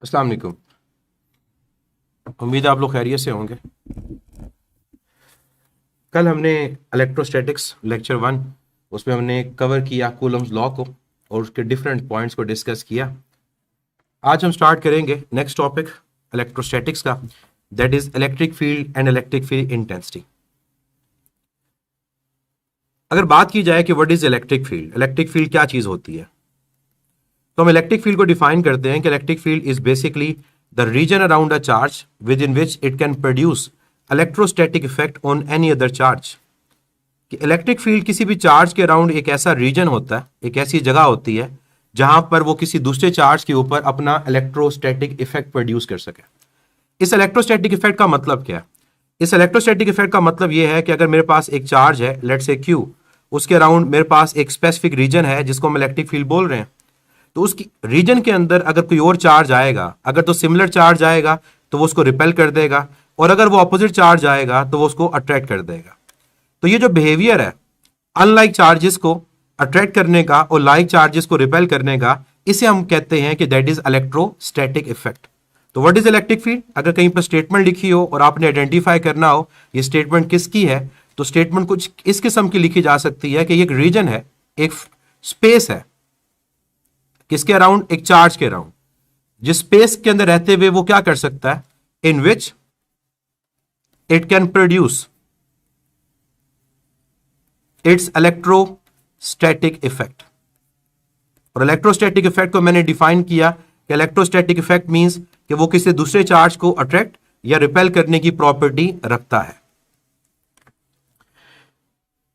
अस्सलाम वालेकुम। उम्मीद है आप लोग खैरियत से होंगे। कल हमने इलेक्ट्रोस्टैटिक्स लेक्चर 1 उसमें हमने कवर किया कूलम्स लॉ को और उसके डिफरेंट पॉइंट्स को डिस्कस किया। आज हम स्टार्ट करेंगे नेक्स्ट टॉपिक इलेक्ट्रोस्टैटिक्स का, that is electric field and electric field intensity. अगर बात की जाए कि व्हाट इज इलेक्ट्रिक फील्ड क्या चीज होती है, तो हम इलेक्ट्रिक फील्ड को डिफाइन करते हैं कि electric field is basically the region around a charge with in which it can produce electrostatic effect on any other charge. कि इलेक्ट्रिक फील्ड किसी भी चार्ज के अराउंड एक ऐसा रीजन होता है, एक ऐसी जगह होती है जहां पर वो किसी दूसरे चार्ज के ऊपर अपना इलेक्ट्रोस्टैटिक इफेक्ट प्रोड्यूस कर सके। इस इलेक्ट्रोस्टैटिक इफेक्ट का मतलब क्या है? इस इलेक्ट्रोस्टैटिक इफेक्ट का मतलब यह है कि अगर मेरे पास एक चार्ज है, लेट्स से Q, उसके अराउंड मेरे पास एक स्पेसिफिक रीजन है जिसको हम इलेक्ट्रिक फील्ड बोल रहे हैं, तो उसकी रीजन के अंदर अगर कोई और चार्ज आएगा, अगर तो सिमिलर चार्ज आएगा तो वो उसको रिपेल कर देगा, और अगर वो अपोजिट चार्ज आएगा तो वो उसको अट्रैक्ट कर देगा। तो ये जो बिहेवियर है अनलाइक चार्जेस को अट्रैक्ट करने का और लाइक चार्जेस को रिपेल करने का, इसे हम कहते हैं कि दैट इज इलेक्ट्रोस्टैटिक इफेक्ट। तो व्हाट इज इलेक्ट्रिक फील्ड? अगर कहीं पर स्टेटमेंट लिखी हो और आपने आइडेंटिफाई करना हो ये स्टेटमेंट किसकी है, तो स्टेटमेंट कुछ इस किस्म की लिखी जा सकती है कि ये एक रीजन है, एक स्पेस है, किसके अराउंड? एक चार्ज के अराउंड, जिस स्पेस के अंदर रहते हुए वो क्या कर सकता है, in which it can produce its electrostatic effect. और इलेक्ट्रोस्टैटिक इफेक्ट को मैंने डिफाइन किया कि इलेक्ट्रोस्टैटिक इफेक्ट मींस कि वो किसी दूसरे चार्ज को अट्रैक्ट या रिपेल करने की प्रॉपर्टी रखता है।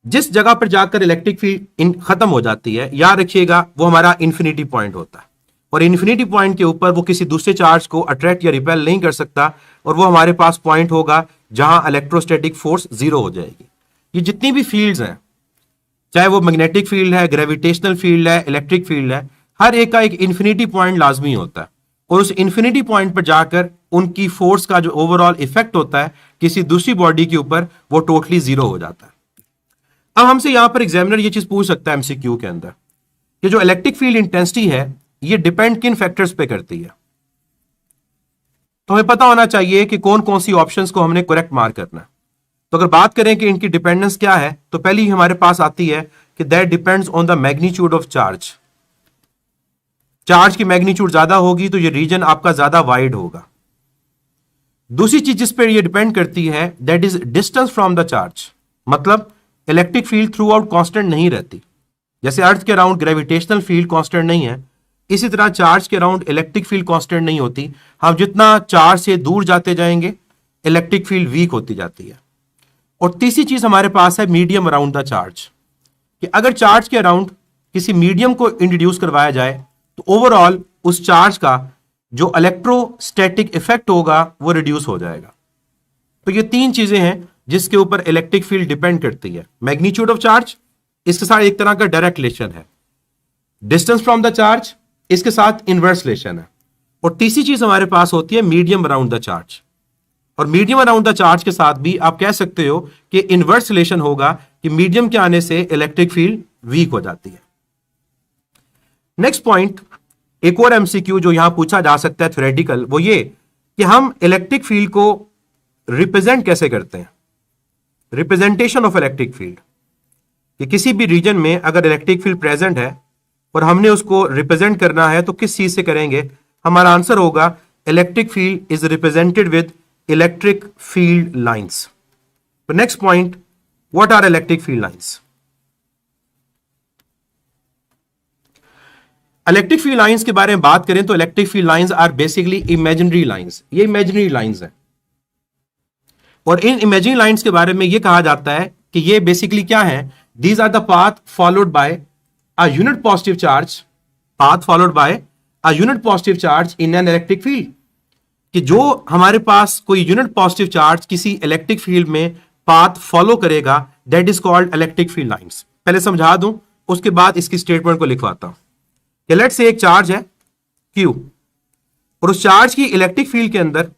जिस जगह पर जाकर इलेक्ट्रिक फील्ड खत्म हो जाती है, याद रखिएगा, वो हमारा इन्फिनिटी पॉइंट होता है, और इन्फिनिटी पॉइंट के ऊपर वो किसी दूसरे चार्ज को अट्रैक्ट या रिपेल नहीं कर सकता, और वो हमारे पास पॉइंट होगा जहां इलेक्ट्रोस्टैटिक फोर्स जीरो हो जाएगी। ये जितनी भी फील्ड्स हैं, चाहे वो मैग्नेटिक फील्ड है, ग्रेविटेशनल फील्ड है, इलेक्ट्रिक फील्ड है, हर एक का एक इन्फिनिटी पॉइंट लाजमी होता है, और उस इन्फिनिटी पॉइंट पर जाकर उनकी फोर्स का जो ओवरऑल इफेक्ट होता है किसी दूसरी बॉडी के ऊपर, वो टोटली जीरो हो जाता है। अब हमसे यहां पर एग्जामिनर ये चीज पूछ सकता है एमसीक्यू के अंदर कि जो इलेक्ट्रिक फील्ड इंटेंसिटी है ये डिपेंड किन फैक्टर्स पे करती है। तो हमें पता होना चाहिए कि कौन कौन सी ऑप्शंस को हमने करेक्ट मार्क करना है। तो अगर बात करें कि इनकी डिपेंडेंस क्या है, तो पहली हमारे पास आती है कि that depends on the magnitude of charge. Charge की मैग्नीट्यूड ज्यादा होगी तो ये रीजन आपका ज्यादा वाइड होगा। दूसरी चीज जिस पर ये डिपेंड करती है that is distance from the charge, मतलब electric field throughout constant नहीं रहती। जैसे अर्थ के अराउंड ग्रेविटेशनल फील्ड कांस्टेंट नहीं है, इसी तरह चार्ज के अराउंड इलेक्ट्रिक फील्ड कांस्टेंट नहीं होती। हम जितना चार्ज से दूर जाते जाएंगे इलेक्ट्रिक फील्ड वीक होती जाती है। और तीसरी चीज हमारे पास है मीडियम अराउंड द चार्ज, कि अगर चार्ज के अराउंड किसी मीडियम को इंट्रोड्यूस करवाया जाए तो ओवरऑल उस चार्ज का जो इलेक्ट्रोस्टैटिक इफेक्ट होगा वो रिड्यूस हो जाएगा। तो ये तीन चीजें हैं जिसके ऊपर इलेक्ट्रिक फील्ड डिपेंड करती है। मैग्नीट्यूड ऑफ चार्ज, इसके साथ एक तरह का डायरेक्ट रिलेशन है। डिस्टेंस फ्रॉम द चार्ज, इसके साथ इनवर्स रिलेशन है। और तीसरी चीज हमारे पास होती है मीडियम अराउंड द चार्ज। और मीडियम अराउंड द चार्ज के साथ भी आप कह सकते हो कि इनवर्स रिलेशन होगा, कि मीडियम के आने से इलेक्ट्रिक फील्ड वीक हो जाती है। नेक्स्ट पॉइंट, एक और एमसीक्यू जो यहां पूछा जा सकता है थ्योरेटिकल, वो ये कि हम इलेक्ट्रिक फील्ड को रिप्रेजेंट कैसे करते हैं। रिप्रेजेंटेशन ऑफ इलेक्ट्रिक फील्ड, कि किसी भी रीजन में अगर इलेक्ट्रिक फील्ड प्रेजेंट है और हमने उसको रिप्रेजेंट करना है तो किस चीज से करेंगे? हमारा आंसर होगा electric field is represented with electric field lines. तो next point, what are electric field lines? Electric field lines के बारे में बात करें तो electric field lines are basically imaginary lines. ये इमेजिनरी लाइंस है, और इन इमेजिनरी लाइंस के बारे में ये कहा जाता है कि ये बेसिकली क्या है? These are the path followed by a unit positive charge, path followed by a unit positive charge in an electric field. कि जो हमारे पास कोई यूनिट पॉजिटिव चार्ज किसी इलेक्ट्रिक फील्ड में पाथ फॉलो करेगा, that is called electric field lines. पहले समझा दूं, उसके बाद इसकी स्टेटमेंट को लिखवाता हूं। लेट्स से एक चार्ज है Q, और उस चार्ज की इलेक्ट्रिक फील्ड के अंदर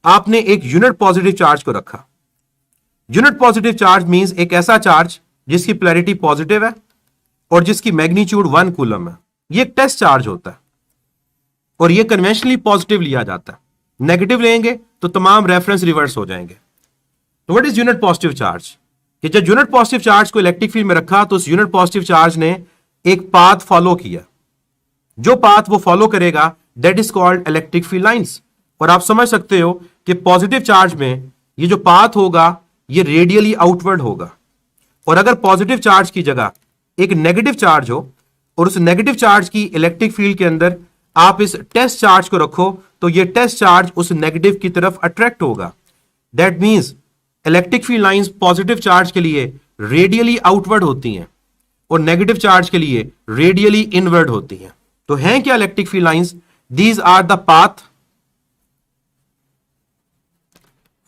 आपने एक यूनिट पॉजिटिव चार्ज को रखा। यूनिट पॉजिटिव चार्ज मींस एक ऐसा चार्ज जिसकी पोलैरिटी पॉजिटिव है और जिसकी मैग्नीट्यूड 1 कूलम है। ये एक टेस्ट चार्ज होता है। और ये कन्वेंशनली पॉजिटिव लिया जाता है, नेगेटिव लेंगे तो तमाम रेफरेंस रिवर्स हो जाएंगे। तो what is unit positive charge? कि जब यूनिट पॉजिटिव चार्ज को इलेक्ट्रिक फील्ड में रखा तो उस यूनिट पॉजिटिव चार्ज ने एक पाथ फॉलो किया, जो पाथ वो फॉलो करेगा that is called electric field lines. और आप समझ सकते हो कि पॉजिटिव चार्ज में ये जो पाथ होगा ये रेडियली आउटवर्ड होगा, और अगर पॉजिटिव चार्ज की जगह एक नेगेटिव चार्ज हो और उस नेगेटिव चार्ज की इलेक्ट्रिक फील्ड के अंदर आप इस टेस्ट चार्ज को रखो तो ये टेस्ट चार्ज उस नेगेटिव की तरफ अट्रैक्ट होगा। That means electric field lines positive charge के लिए रेडियली आउटवर्ड होती हैं और नेगेटिव चार्ज के लिए रेडियली इनवर्ड होती हैं। तो हैं क्या electric field lines? These are the path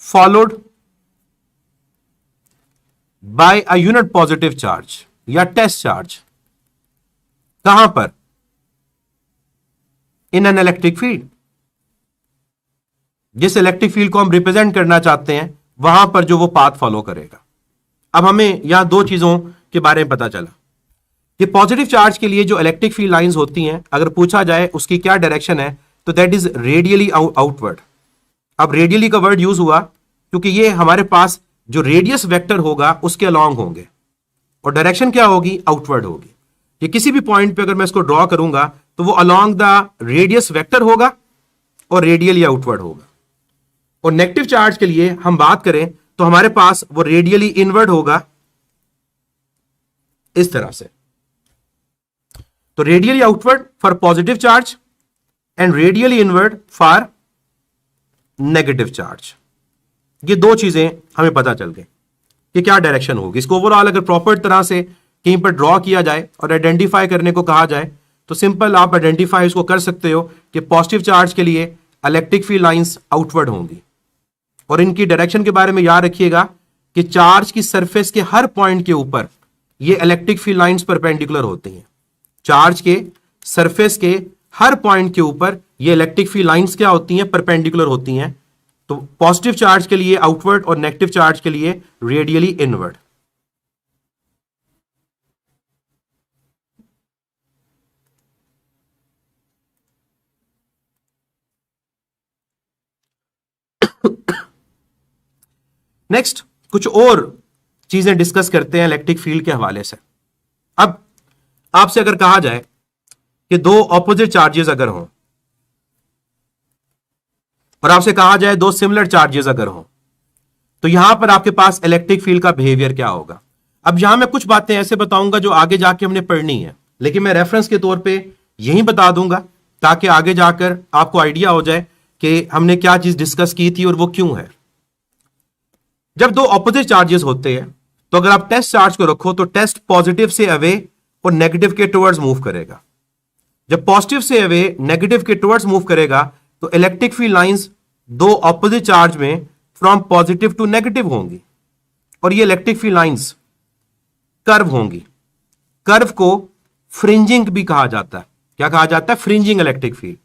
followed by a unit positive charge या टेस्ट चार्ज। कहां पर? In an electric field. जिस इलेक्ट्रिक फील्ड को हम रिप्रेजेंट करना चाहते हैं वहां पर जो वो पाथ फॉलो करेगा। अब हमें यहां दो चीजों के बारे में पता चला कि पॉजिटिव चार्ज के लिए जो इलेक्ट्रिक फील्ड लाइंस होती हैं, अगर पूछा जाए उसकी क्या डायरेक्शन है तो दैट इज रेडियली आउटवर्ड। अब रेडियली का वर्ड यूज हुआ क्योंकि ये हमारे पास जो रेडियस वेक्टर होगा उसके अलोंग होंगे और डायरेक्शन क्या होगी? आउटवर्ड होगी। ये किसी भी पॉइंट पे अगर मैं इसको ड्रॉ करूंगा तो वो अलोंग द रेडियस वेक्टर होगा और रेडियली आउटवर्ड होगा। और नेगेटिव चार्ज के लिए हम बात करें तो हमारे पास वो रेडियली इनवर्ड होगा इस तरह से। तो radially outward for positive charge and radially inward for negative charge. ये दो चीजें हमें पता चल गई कि क्या डायरेक्शन होगी। इसको ओवरऑल अगर प्रॉपर तरह से कहीं पर ड्रॉ किया जाए और आइडेंटिफाई करने को कहा जाए तो सिंपल आप आइडेंटिफाई इसको कर सकते हो कि पॉजिटिव चार्ज के लिए इलेक्ट्रिक फील्ड लाइंस आउटवर्ड होंगी और इनकी डायरेक्शन के बारे में याद रखिएगा कि चार्ज की सरफेस के हर पॉइंट के ऊपर ये इलेक्ट्रिक फील्ड लाइंस परपेंडिकुलर होती हैं। चार्ज के सरफेस के हर पॉइंट के ऊपर ये इलेक्ट्रिक फील्ड लाइंस क्या होती हैं? परपेंडिकुलर होती हैं। तो पॉजिटिव चार्ज के लिए आउटवर्ड और नेगेटिव चार्ज के लिए रेडियली इनवर्ड। नेक्स्ट कुछ और चीजें डिस्कस करते हैं इलेक्ट्रिक फील्ड के हवाले से। अब आपसे अगर कहा जाए कि दो ऑपोजिट चार्जेस अगर हों और आपसे कहा जाए दो सिमिलर चार्जेस अगर हों तो यहां पर आपके पास इलेक्ट्रिक फील्ड का बिहेवियर क्या होगा। अब यहां मैं कुछ बातें ऐसे बताऊंगा जो आगे जाके हमने पढ़नी है, लेकिन मैं रेफरेंस के तौर पे यही बता दूंगा ताकि आगे जाकर आपको आइडिया हो जाए कि हमने क्या चीज डिस्कस की थी और वो क्यों है। जब दो ऑपोजिट चार्जेस होते हैं तो अगर आप टेस्ट चार्ज को रखो तो टेस्ट पॉजिटिव से अवे और नेगेटिव के टुवर्ड्स मूव करेगा। जब पॉजिटिव से अवे नेगेटिव के टुवर्ड्स मूव करेगा तो इलेक्ट्रिक फील्ड लाइंस दो ऑपोजिट चार्ज में फ्रॉम पॉजिटिव टू नेगेटिव होंगी और ये इलेक्ट्रिक फील्ड लाइंस कर्व होंगी। कर्व को फ्रिंजिंग भी कहा जाता है। क्या कहा जाता है? Fringing electric field.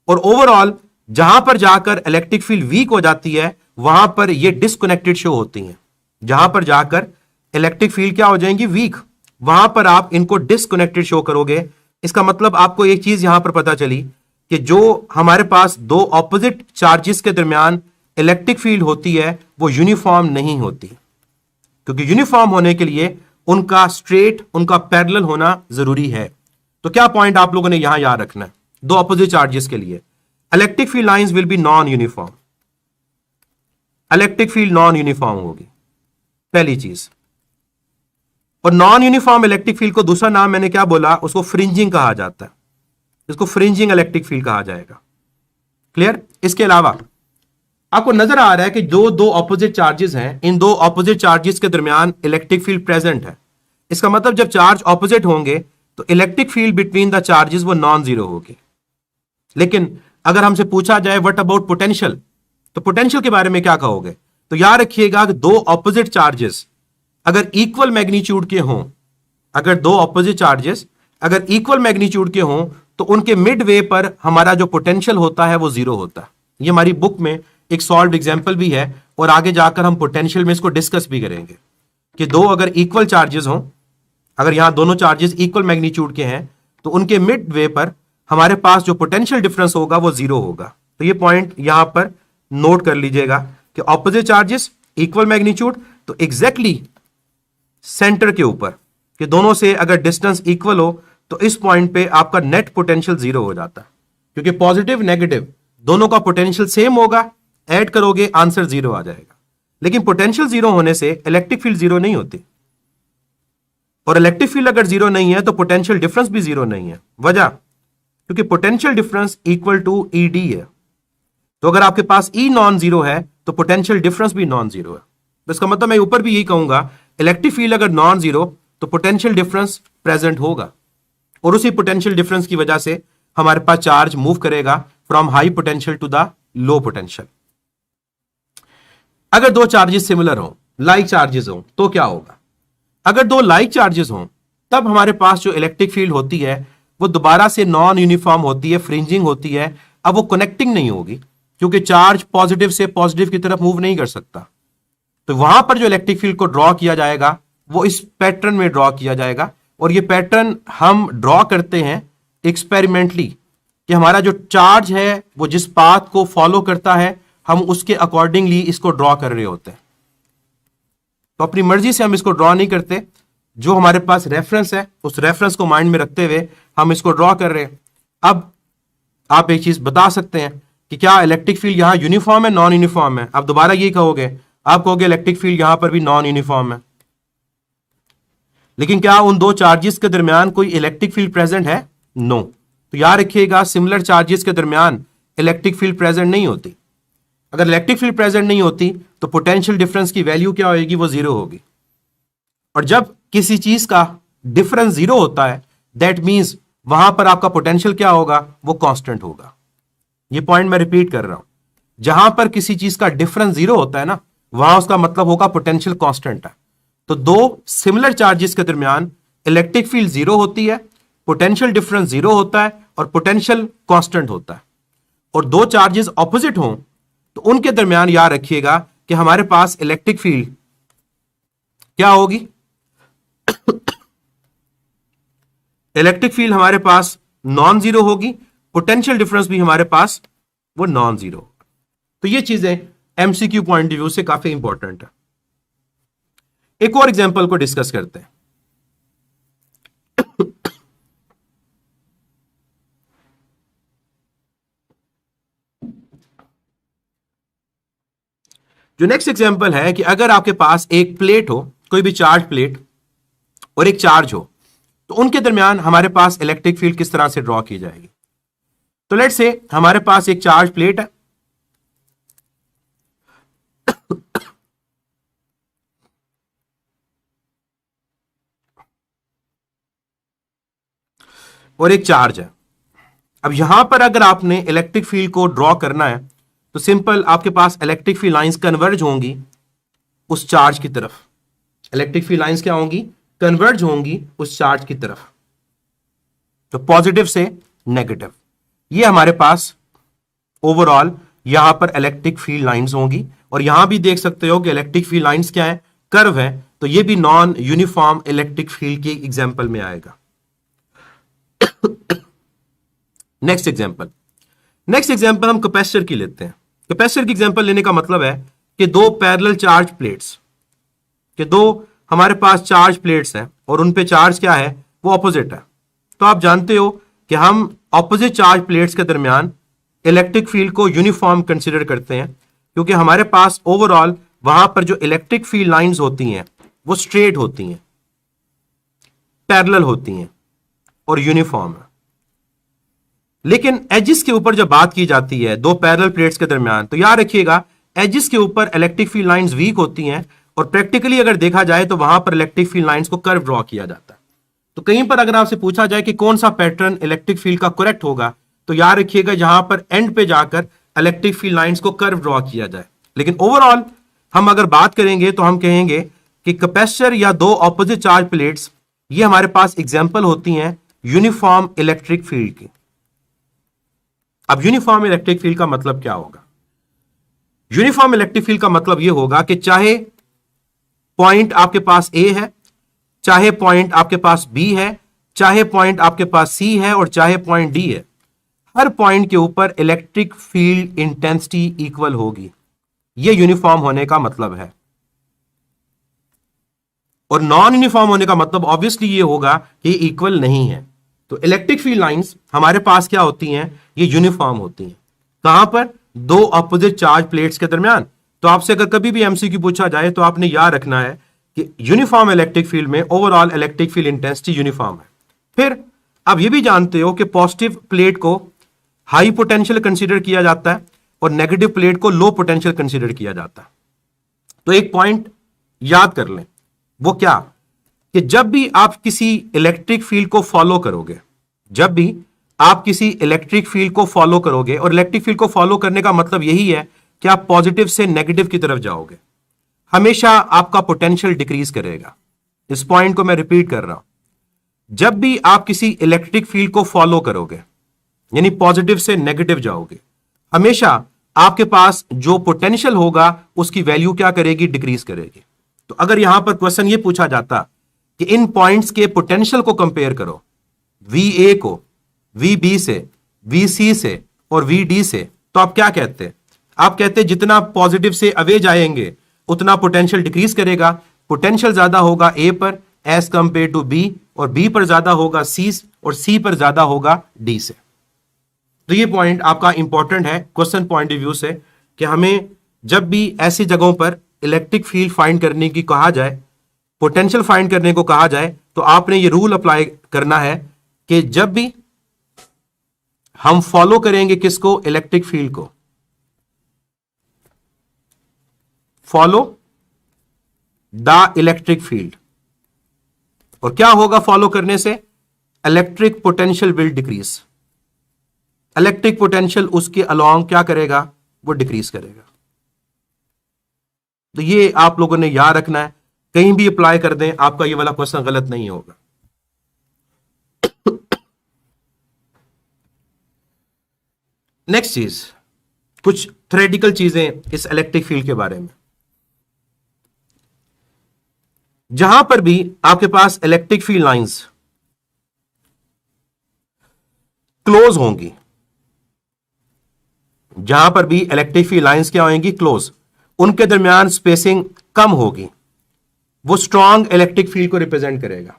और ओवरऑल जहां पर जाकर इलेक्ट्रिक फील्ड वीक हो जाती है वहां पर ये डिस्कनेक्टेड शो होती हैं। जहां पर जाकर इलेक्ट्रिक फील्ड क्या हो जाएंगी? वीक, वहां पर आप इनको डिस्कनेक्टेड शो करोगे। इसका मतलब आपको एक चीज यहां पर पता चली कि जो हमारे पास दो ऑपोजिट चार्जेस के दरमियान इलेक्ट्रिक फील्ड होती है वो यूनिफॉर्म नहीं होती, क्योंकि यूनिफॉर्म होने के लिए उनका स्ट्रेट, उनका पैरेलल होना जरूरी है। तो क्या पॉइंट आप लोगों ने यहां याद रखना है? दो ऑपोजिट चार्जेस के लिए electric field lines will be non uniform. Electric field non uniform होगी, पहली चीज। और नॉन यूनिफॉर्म इलेक्ट्रिक फील्ड को दूसरा नाम मैंने क्या बोला? उसको फ्रिंजिंग कहा जाता है। इसको फ्रिंजिंग इलेक्ट्रिक फील्ड कहा जाएगा। क्लियर? इसके अलावा आपको नजर आ रहा है कि जो दो ऑपोजिट चार्जेस हैं, इन दो ऑपोजिट चार्जेस के दरमियान इलेक्ट्रिक फील्ड प्रेजेंट है। इसका मतलब जब चार्ज ऑपोजिट होंगे तो electric field between the charges वो नॉन जीरो होगी। लेकिन अगर हमसे पूछा जाए व्हाट अबाउट पोटेंशियल, तो पोटेंशियल के बारे में क्या कहोगे? तो याद रखिएगा कि दो ऑपोजिट चार्जेस अगर इक्वल मैग्नीट्यूड के हों, अगर दो ऑपोजिट चार्जेस अगर इक्वल मैग्नीट्यूड के हों तो उनके मिड वे पर हमारा जो पोटेंशियल होता है वो जीरो होता है। ये हमारी बुक में एक सॉल्व एग्जाम्पल भी है और आगे जाकर हम पोटेंशियल में इसको डिस्कस भी करेंगे कि दो अगर इक्वल चार्जेस हों, अगर यहां दोनों चार्जेस इक्वल मैग्नीट्यूड के हैं तो उनके मिड वे पर हमारे पास जो पोटेंशियल डिफरेंस होगा वो जीरो होगा। तो ये पॉइंट यहां पर नोट कर लीजिएगा कि ऑपोजिट चार्जेस इक्वल मैग्नीट्यूड, तो एग्जैक्टली सेंटर के ऊपर कि दोनों से अगर डिस्टेंस इक्वल हो तो इस पॉइंट पे आपका नेट पोटेंशियल जीरो हो जाता है, क्योंकि पॉजिटिव नेगेटिव दोनों का पोटेंशियल सेम होगा, ऐड करोगे आंसर जीरो आ जाएगा। लेकिन पोटेंशियल जीरो होने से इलेक्ट्रिक फील्ड जीरो नहीं होती, और इलेक्ट्रिक फील्ड अगर जीरो नहीं है तो पोटेंशियल डिफरेंस भी जीरो नहीं है। वजह, क्योंकि potential difference equal to E D है। तो अगर आपके पास ई नॉन जीरो है तो पोटेंशियल डिफरेंस भी नॉन जीरो है। तो इसका मतलब मैं ऊपर भी यही कहूंगा, इलेक्ट्रिक फील्ड अगर नॉन जीरो तो पोटेंशियल डिफरेंस प्रेजेंट होगा, और उसी पोटेंशियल डिफरेंस की वजह से हमारे पास चार्ज मूव करेगा from high potential to the low potential. अगर दो चार्जेस सिमिलर हो, लाइक चार्जेस हो, तो क्या होगा? अगर दो लाइक चार्जेस हो तब हमारे पास जो इलेक्ट्रिक फील्ड होती है वो दोबारा से नॉन यूनिफॉर्म होती है, फ्रिंजिंग होती है। अब वो कनेक्टिंग नहीं होगी, क्योंकि चार्ज पॉजिटिव से पॉजिटिव की तरफ मूव नहीं कर सकता। तो वहां पर जो इलेक्ट्रिक फील्ड को ड्रॉ किया जाएगा वो इस पैटर्न में ड्रॉ किया जाएगा, और ये पैटर्न हम ड्रॉ करते हैं एक्सपेरिमेंटली कि हमारा जो चार्ज है वो जिस पाथ को फॉलो करता है हम उसके अकॉर्डिंगली इसको ड्रॉ कर रहे होते हैं। तो अपनी मर्जी से हम इसको ड्रॉ नहीं करते, जो हमारे पास रेफरेंस है उस रेफरेंस को माइंड में रखते हुए हम इसको ड्रॉ कर रहे हैं। अब आप एक चीज बता सकते हैं कि क्या इलेक्ट्रिक फील्ड यहां यूनिफॉर्म है, नॉन यूनिफॉर्म है? आप दोबारा यही कहोगे, आप कहोगे इलेक्ट्रिक फील्ड यहां पर भी नॉन यूनिफॉर्म है। लेकिन क्या उन दो चार्जेस के दरमियान कोई इलेक्ट्रिक फील्ड प्रेजेंट है? नो। तो याद रखिएगा, सिमिलर चार्जेस के दरमियान इलेक्ट्रिक फील्ड प्रेजेंट नहीं होती। अगर इलेक्ट्रिक फील्ड प्रेजेंट नहीं होती तो पोटेंशियल डिफरेंस की वैल्यू क्या होगी? वो जीरो होगी। और जब किसी चीज का डिफरेंस जीरो होता है दैट मींस वहां पर आपका पोटेंशियल क्या होगा? वो कांस्टेंट होगा। ये पॉइंट मैं रिपीट कर रहा हूं, जहां पर किसी चीज का डिफरेंस जीरो होता है ना, वहां उसका मतलब होगा पोटेंशियल कांस्टेंट है। तो दो सिमिलर चार्जेस के दरमियान इलेक्ट्रिक फील्ड जीरो होती है, पोटेंशियल डिफरेंस जीरो होता है और पोटेंशियल कांस्टेंट होता है। और दो चार्जेस ऑपोजिट हों तो उनके दरमियान याद रखिएगा कि हमारे पास इलेक्ट्रिक फील्ड क्या होगी? इलेक्ट्रिक फील्ड हमारे पास नॉन जीरो होगी, पोटेंशियल डिफरेंस भी हमारे पास वो नॉन जीरो होगा। तो ये चीजें एमसीक्यू पॉइंट ऑफ व्यू से काफी इंपॉर्टेंट है। एक और एग्जांपल को डिस्कस करते हैं। जो नेक्स्ट एग्जांपल है कि अगर आपके पास एक प्लेट हो, कोई भी चार्ज प्लेट, और एक चार्ज हो, तो उनके दरमियान हमारे पास इलेक्ट्रिक फील्ड किस तरह से ड्रॉ की जाएगी? तो लेट्स से हमारे पास एक चार्ज प्लेट है और एक चार्ज है। अब यहां पर अगर आपने इलेक्ट्रिक फील्ड को ड्रॉ करना है तो सिंपल आपके पास इलेक्ट्रिक फील्ड लाइंस कन्वर्ज होंगी उस चार्ज की तरफ। इलेक्ट्रिक फील्ड लाइंस क्या होंगी? कन्वर्ज होंगी उस चार्ज की तरफ, तो पॉजिटिव से नेगेटिव। ये हमारे पास ओवरऑल यहां पर इलेक्ट्रिक फील्ड लाइंस होंगी। और यहां भी देख सकते हो कि इलेक्ट्रिक फील्ड लाइंस क्या है? कर्व है। तो ये भी नॉन यूनिफॉर्म इलेक्ट्रिक फील्ड के एग्जाम्पल में आएगा। नेक्स्ट एग्जाम्पल हम कैपेसिटर की लेते हैं। कैपेसिटर की एग्जाम्पल लेने का मतलब है कि दो पैरेलल चार्ज प्लेट्स, कि दो हमारे पास चार्ज प्लेट्स हैं और उन पे चार्ज क्या है? वो ऑपोजिट है। तो आप जानते हो कि हम ऑपोजिट चार्ज प्लेट्स के दरमियान इलेक्ट्रिक फील्ड को यूनिफॉर्म कंसीडर करते हैं, क्योंकि हमारे पास ओवरऑल वहां पर जो इलेक्ट्रिक फील्ड लाइंस होती हैं वो स्ट्रेट होती हैं, पैरेलल होती हैं और यूनिफॉर्म है। लेकिन एजिस के ऊपर जब बात की जाती है दो पैरेलल प्लेट्स के दरमियान, तो याद रखिएगा एजिस के ऊपर इलेक्ट्रिक फील्ड लाइंस वीक होती हैं, और प्रैक्टिकली अगर देखा जाए तो वहां पर इलेक्ट्रिक फील्ड लाइंस को कर्व ड्रॉ किया जाता है। तो कहीं पर अगर आपसे पूछा जाए कि कौन सा पैटर्न इलेक्ट्रिक फील्ड का करेक्ट होगा, तो याद रखिएगा जहां पर एंड पे जाकर इलेक्ट्रिक फील्ड लाइंस को कर्व ड्रॉ किया जाए। लेकिन ओवरऑल हम अगर बात करेंगे तो हम कहेंगे कि कैपेसिटर या दो ऑपोजिट चार्ज प्लेट्स, ये हमारे पास एग्जाम्पल होती हैं यूनिफॉर्म इलेक्ट्रिक फील्ड की। अब यूनिफॉर्म इलेक्ट्रिक फील्ड का मतलब क्या होगा? यूनिफॉर्म इलेक्ट्रिक फील्ड का मतलब यह होगा कि चाहे पॉइंट आपके पास ए है, चाहे पॉइंट आपके पास बी है, चाहे पॉइंट आपके पास सी है और चाहे पॉइंट डी है, हर पॉइंट के ऊपर इलेक्ट्रिक फील्ड इंटेंसिटी इक्वल होगी। यह यूनिफॉर्म होने का मतलब है। और नॉन यूनिफॉर्म होने का मतलब ऑब्वियसली ये होगा कि इक्वल नहीं है। तो इलेक्ट्रिक फील्ड लाइंस हमारे पास क्या होती हैं, ये यूनिफॉर्म होती हैं। कहां पर, दो अपोजिट चार्ज प्लेट्स के दरमियान। तो आपसे अगर कभी भी एमसीक्यू पूछा जाए तो आपने याद रखना है कि यूनिफॉर्म इलेक्ट्रिक फील्ड में overall electric field intensity uniform है। फिर आप ये भी जानते हो कि पॉजिटिव प्लेट को हाई पोटेंशियल कंसीडर किया जाता है और नेगेटिव प्लेट को लो पोटेंशियल कंसीडर किया जाता है। तो एक पॉइंट याद कर लें, वो क्या, कि जब भी आप किसी इलेक्ट्रिक फील्ड को फॉलो करोगे, जब भी आप किसी इलेक्ट्रिक फील्ड को फॉलो करोगे, और इलेक्ट्रिक फील्ड को फॉलो करने का मतलब यही है कि आप पॉजिटिव से नेगेटिव की तरफ जाओगे, हमेशा आपका पोटेंशियल डिक्रीज करेगा। इस पॉइंट को मैं रिपीट कर रहा हूं, जब भी आप किसी इलेक्ट्रिक फील्ड को फॉलो करोगे, यानी पॉजिटिव से नेगेटिव जाओगे, हमेशा आपके पास जो पोटेंशियल होगा उसकी वैल्यू क्या करेगी, डिक्रीज करेगी। तो अगर यहां पर क्वेश्चन ये पूछा जाता कि इन पॉइंट्स के पोटेंशियल को कंपेयर करो, VA को VB से, VC से और VD से, तो आप क्या कहते, आप कहते जितना पॉजिटिव से अवे जाएंगे उतना पोटेंशियल डिक्रीज करेगा। पोटेंशियल ज्यादा होगा A पर एज कंपेयर टू B, और B पर ज्यादा होगा C, और C पर ज्यादा होगा D से। तो ये पॉइंट आपका इंपॉर्टेंट है क्वेश्चन पॉइंट ऑफ व्यू से, कि हमें जब भी ऐसी जगहों पर इलेक्ट्रिक फील्ड फाइंड करने की कहा जाए, पोटेंशियल फाइंड करने को कहा जाए, तो आपने ये रूल अप्लाई करना है कि जब भी हम फॉलो करेंगे किसको, इलेक्ट्रिक फील्ड को, फॉलो द इलेक्ट्रिक फील्ड, और क्या होगा फॉलो करने से, electric potential will decrease. Electric potential उसके अलोंग क्या करेगा, वो डिक्रीज करेगा। तो ये आप लोगों ने याद रखना है, कहीं भी अप्लाई कर दें आपका ये वाला क्वेश्चन गलत नहीं होगा। नेक्स्ट चीज, कुछ थ्योरेटिकल चीजें इस इलेक्ट्रिक फील्ड के बारे में। जहां पर भी आपके पास इलेक्ट्रिक फील्ड लाइंस क्लोज होंगी, जहां पर भी इलेक्ट्रिक फील्ड लाइंस क्या होंगी, क्लोज, उनके दरमियान स्पेसिंग कम होगी, वो स्ट्रॉन्ग इलेक्ट्रिक फील्ड को रिप्रेजेंट करेगा।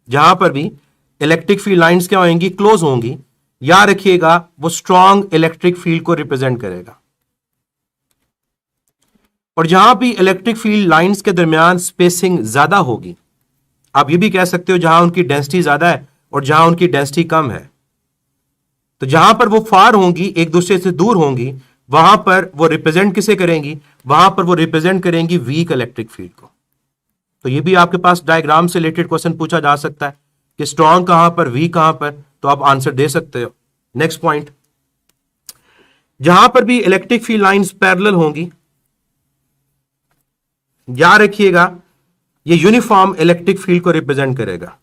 जहां पर भी इलेक्ट्रिक फील्ड लाइंस क्या होंगी, क्लोज होंगी, याद रखिएगा वो स्ट्रॉन्ग इलेक्ट्रिक फील्ड को रिप्रेजेंट करेगा। और जहां भी इलेक्ट्रिक फील्ड लाइंस के दरमियान स्पेसिंग ज्यादा होगी, आप ये भी कह सकते हो जहां उनकी डेंसिटी ज्यादा है और जहां उनकी डेंसिटी कम है, तो जहां पर वो फार होंगी, एक दूसरे से दूर होंगी, वहां पर वो रिप्रेजेंट किसे करेंगी, वहां पर वो रिप्रेजेंट करेंगी वीक इलेक्ट्रिक फील्ड को। तो ये भी आपके पास डायग्राम से रिलेटेड क्वेश्चन पूछा जा सकता है कि स्ट्रॉन्ग कहां पर, वीक कहां पर, तो आप आंसर दे सकते हो। नेक्स्ट पॉइंट, जहां पर भी इलेक्ट्रिक फील्ड लाइंस पैरेलल होंगी, याद रखिएगा ये यूनिफॉर्म इलेक्ट्रिक फील्ड को रिप्रेजेंट करेगा।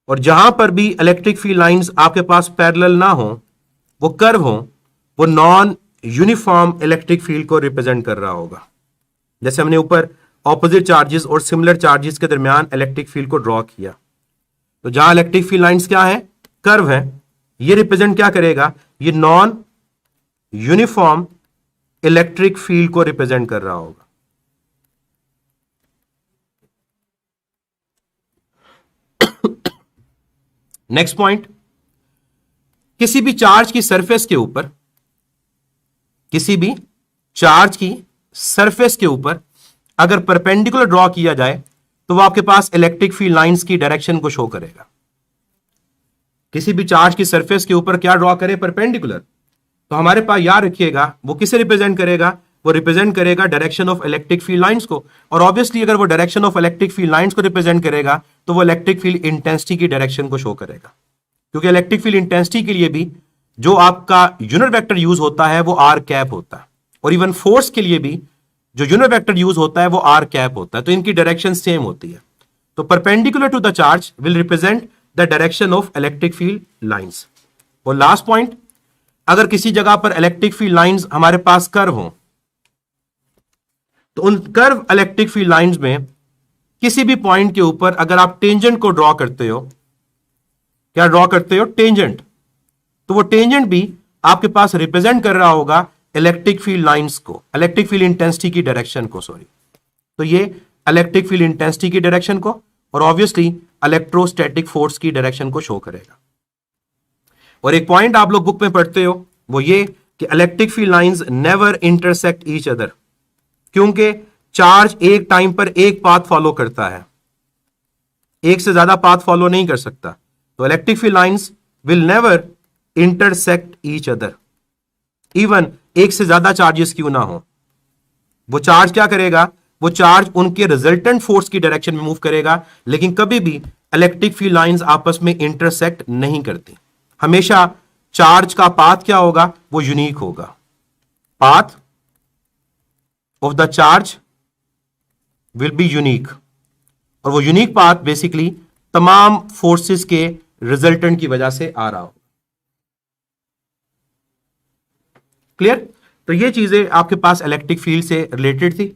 और जहां पर भी इलेक्ट्रिक फील्ड लाइंस आपके पास पैरेलल ना हो, वो कर्व हो, वो नॉन यूनिफॉर्म इलेक्ट्रिक फील्ड को रिप्रेजेंट कर रहा होगा। जैसे हमने ऊपर ऑपोजिट चार्जेस और सिमिलर चार्जेस के दरमियान इलेक्ट्रिक फील्ड को ड्रॉ किया, तो जहां इलेक्ट्रिक फील्ड लाइंस क्या है, कर्व है, ये रिप्रेजेंट क्या करेगा, ये नॉन यूनिफॉर्म इलेक्ट्रिक फील्ड को रिप्रेजेंट कर रहा होगा। नेक्स्ट पॉइंट, किसी भी चार्ज की सरफेस के ऊपर, किसी भी चार्ज की सरफेस के ऊपर अगर परपेंडिकुलर ड्रॉ किया जाए तो वो आपके पास इलेक्ट्रिक फील्ड लाइंस की डायरेक्शन को शो करेगा। किसी भी चार्ज की सरफेस के ऊपर क्या ड्रॉ करें, परपेंडिकुलर, तो हमारे पास याद रखिएगा वो किसे रिप्रेजेंट करेगा, वो रिप्रेजेंट करेगा direction of electric field lines को। और ऑब्वियसली अगर वो direction of electric field lines को रिप्रेजेंट करेगा तो वो इलेक्ट्रिक फील्ड इंटेंसिटी की डायरेक्शन को शो करेगा, क्योंकि इलेक्ट्रिक फील्ड इंटेंसिटी के लिए भी जो आपका यूनिट वेक्टर यूज होता है वो आर कैप होता है, और इवन फोर्स के लिए भी जो यूनिट वेक्टर यूज होता है वो आर कैप होता है, तो इनकी डायरेक्शन सेम होती है। तो perpendicular to the charge will represent the direction of electric field lines. और लास्ट पॉइंट, अगर किसी जगह पर इलेक्ट्रिक फील्ड लाइंस हमारे पास कर्व हो, तो उन कर्व इलेक्ट्रिक फील्ड लाइंस में किसी भी पॉइंट के ऊपर अगर आप टेंजेंट को ड्रॉ करते हो, क्या ड्रॉ करते हो? टेंजेंट। तो वो टेंजेंट भी आपके पास रिप्रेजेंट कर रहा होगा इलेक्ट्रिक फील्ड लाइंस को, इलेक्ट्रिक फील्ड इंटेंसिटी की डायरेक्शन को, सॉरी। तो ये इलेक्ट्रिक फील्ड इंटेंसिटी की डायरेक्शन को और ऑब्वियसली इलेक्ट्रोस्टैटिक फोर्स की डायरेक्शन को शो करेगा। और एक पॉइंट आप लोग बुक में पढ़ते हो वो ये कि electric field lines never intersect each other, क्योंकि चार्ज एक टाइम पर एक पाथ फॉलो करता है, एक से ज्यादा पाथ फॉलो नहीं कर सकता। तो electric field lines will never intersect each other, even एक से ज्यादा चार्जेस क्यों ना हो। वो चार्ज क्या करेगा? वो चार्ज उनके रिजल्टेंट फोर्स की डायरेक्शन में मूव करेगा, लेकिन कभी भी इलेक्ट्रिक फील्ड लाइंस आपस में इंटरसेक्ट नहीं करती। हमेशा चार्ज का पाथ क्या होगा? वो यूनिक होगा। Path of the charge will be unique, और वो यूनिक पाथ बेसिकली तमाम फोर्सेस के रिजल्टेंट की वजह से आ रहा हो। क्लियर? तो ये चीजें आपके पास इलेक्ट्रिक फील्ड से रिलेटेड थी।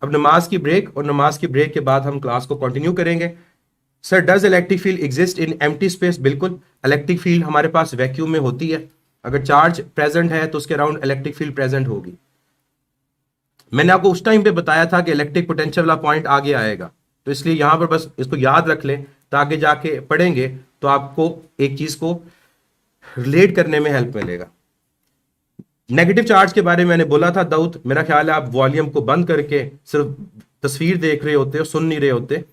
अब नमाज की ब्रेक, और नमाज की ब्रेक के बाद हम क्लास को कंटिन्यू करेंगे। Sir, does electric field exist in empty space? बिल्कुल, इलेक्ट्रिक फील्ड हमारे पास वैक्यूम में होती है। अगर चार्ज प्रेजेंट है तो उसके अराउंड इलेक्ट्रिक फील्ड प्रेजेंट होगी। मैंने आपको उस टाइम पे बताया था कि इलेक्ट्रिक पोटेंशियल वाला पॉइंट आगे आएगा, तो इसलिए यहां पर बस इसको याद रख लें, तो आगे जाके पढ़ेंगे तो आपको एक चीज को रिलेट करने में हेल्प मिलेगा। नेगेटिव चार्ज के बारे में मैंने बोला था दाऊद, मेरा ख्याल है आप वॉल्यूम को बंद करके सिर्फ तस्वीर देख रहे होते हो, सुन नहीं रहे होते।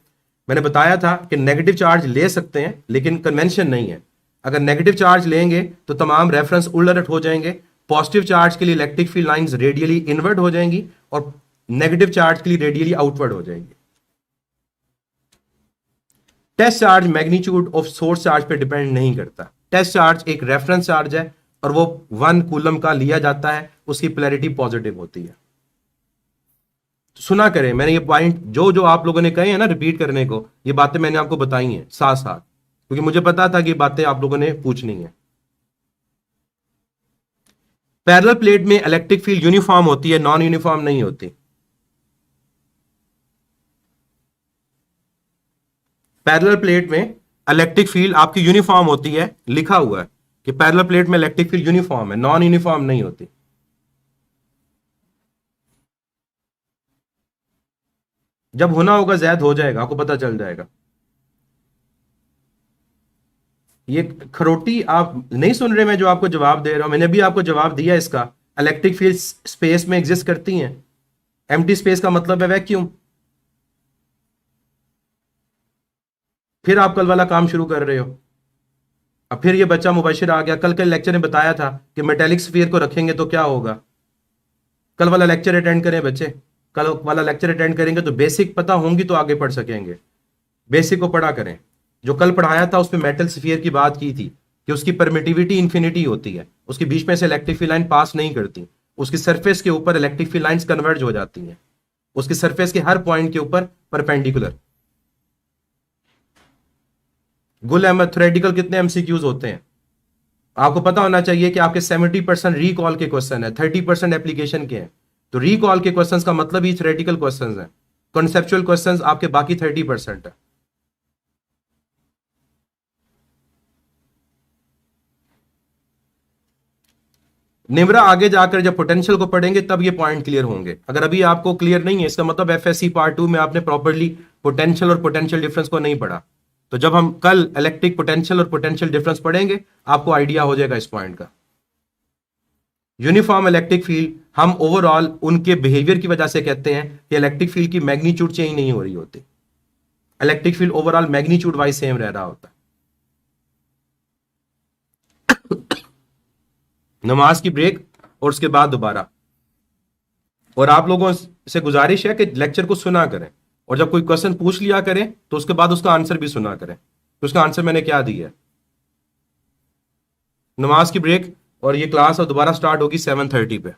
मैंने बताया था कि नेगेटिव चार्ज ले सकते हैं लेकिन कन्वेंशन नहीं है। अगर नेगेटिव चार्ज लेंगे तो तमाम रेफरेंस उलट हो जाएंगे। पॉजिटिव चार्ज के लिए electric field lines radially invert हो जाएंगी और नेगेटिव चार्ज के लिए रेडियली आउटवर्ड हो जाएंगे। Test charge magnitude of source charge पे डिपेंड नहीं करता। टेस्ट चार्ज एक रेफरेंस चार्ज है और वो 1 कूलम का लिया जाता है, उसकी पोलैरिटी पॉजिटिव होती है। सुना करें, मैंने ये पॉइंट जो जो आप लोगों ने कहे हैं ना रिपीट करने को, ये बातें मैंने आपको बताई हैं साथ साथ, क्योंकि मुझे पता था कि ये बातें आप लोगों ने पूछनी है। पैरेलल प्लेट में इलेक्ट्रिक फील्ड यूनिफॉर्म होती है, नॉन यूनिफॉर्म नहीं होती। पैरेलल प्लेट में इलेक्ट्रिक फील्ड आपकी यूनिफॉर्म होती है, लिखा हुआ है कि पैरेलल प्लेट में इलेक्ट्रिक फील्ड यूनिफॉर्म है, नॉन यूनिफॉर्म नहीं होती। जब होना होगा जैद हो जाएगा, आपको पता चल जाएगा। ये खरोटी आप नहीं सुन रहे, मैं जो आपको जवाब दे रहा हूं, मैंने भी आपको जवाब दिया इसका। इलेक्ट्रिक फील्ड स्पेस में एग्जिस्ट करती हैं। एम्प्टी स्पेस का मतलब है वैक्यूम। फिर आप कल वाला काम शुरू कर रहे हो। अब फिर ये बच्चा मुबशिर आ गया, कल के लेक्चर में बताया था कि मेटेलिक स्फीयर को रखेंगे तो क्या होगा। कल वाला लेक्चर अटेंड करें बच्चे, कल वाला लेक्चर अटेंड करेंगे तो बेसिक पता होंगी तो आगे पढ़ सकेंगे। बेसिक को पढ़ा करें। जो कल पढ़ाया था उसमें मेटल स्फीयर की बात की थी कि उसकी परमिटिविटी इंफिनिटी होती है, उसके बीच में से इलेक्ट्रिक फील्ड लाइन पास नहीं करती, उसकी सरफेस के ऊपर इलेक्ट्रिक फील्ड लाइंस कन्वर्ज हो जाती हैं, उसकी सरफेस के हर पॉइंट के ऊपर परपेंडिकुलर। गुल अहमद, थ्योरेटिकल कितने एमसीक्यूज होते हैं? आपको पता होना चाहिए कि आपके 70% रिकॉल के क्वेश्चन है, 30% एप्लीकेशन के हैं। तो रिकॉल के क्वेश्चंस का मतलब ही थ्योरेटिकल क्वेश्चंस हैं। कॉन्सेप्चुअल क्वेश्चंस आपके बाकी 30% है। निम्रा आगे जाकर जब पोटेंशियल को पढ़ेंगे तब ये पॉइंट क्लियर होंगे। अगर अभी आपको क्लियर नहीं है, इसका मतलब एफएससी पार्ट 2 में आपने प्रॉपर्ली पोटेंशियल और पोटेंशियल डिफरेंस को नहीं पढ़ा। तो जब हम कल इलेक्ट्रिक पोटेंशियल और पोटेंशियल डिफरेंस पढ़ेंगे आपको आइडिया हो जाएगा इस पॉइंट का। यूनिफॉर्म इलेक्ट्रिक फील्ड हम ओवरऑल उनके बिहेवियर की वजह से कहते हैं कि इलेक्ट्रिक फील्ड की मैग्नीट्यूड चेंज नहीं हो रही होती। Electric field overall magnitude wise same रह रहा होता है। नमाज की ब्रेक और उसके बाद दोबारा। और आप लोगों से गुजारिश है कि लेक्चर को सुना करें, और जब कोई क्वेश्चन पूछ लिया करें तो उसके बाद उसका आंसर भी सुना करें, तो उसका आंसर मैंने क्या दिया है। नमाज की ब्रेक और ये क्लास अब दोबारा स्टार्ट होगी 7:30 पे।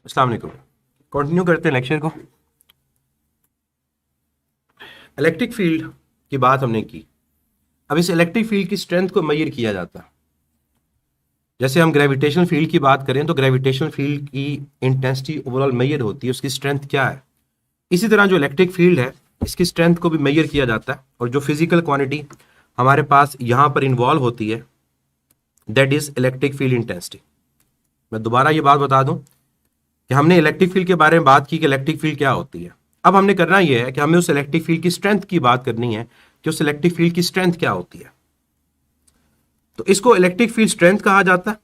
अस्सलाम वालेकुम। कंटिन्यू करते हैं लेक्चर को। इलेक्ट्रिक फील्ड की बात हमने की। अब इस इलेक्ट्रिक फील्ड की स्ट्रेंथ को मेजर किया जाता है। जैसे हम ग्रेविटेशनल फील्ड की बात करें तो ग्रेविटेशनल फील्ड की इंटेंसिटी ओवरऑल मेजर होती है, उसकी स्ट्रेंथ क्या है। इसी तरह जो इलेक्ट्रिक फील्ड है इसकी स्ट्रेंथ को भी मेजर किया जाता है, और जो फिजिकल क्वांटिटी हमारे पास यहां पर इन्वॉल्व होती है that is electric field intensity. मैं दोबारा ये बात बता दूं कि हमने इलेक्ट्रिक फील्ड के बारे में बात की कि इलेक्ट्रिक फील्ड क्या होती है। अब हमने करना यह है कि हमें उस इलेक्ट्रिक फील्ड की स्ट्रेंथ की बात करनी है कि उस इलेक्ट्रिक फील्ड की स्ट्रेंथ क्या होती है। तो इसको इलेक्ट्रिक फील्ड स्ट्रेंथ कहा जाता है।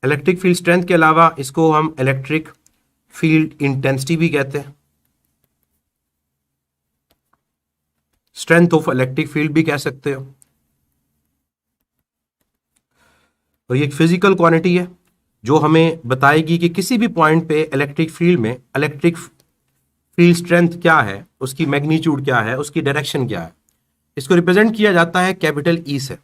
इलेक्ट्रिक फील्ड स्ट्रेंथ के अलावा इसको हम इलेक्ट्रिक फील्ड इंटेंसिटी भी कहते हैं, स्ट्रेंथ ऑफ इलेक्ट्रिक फील्ड भी कह सकते हो। और ये एक फिजिकल क्वांटिटी है जो हमें बताएगी कि किसी भी पॉइंट पे इलेक्ट्रिक फील्ड में इलेक्ट्रिक फील्ड स्ट्रेंथ क्या है, उसकी मैग्नीट्यूड क्या है, उसकी डायरेक्शन क्या है। इसको रिप्रेजेंट किया जाता है कैपिटल ई से।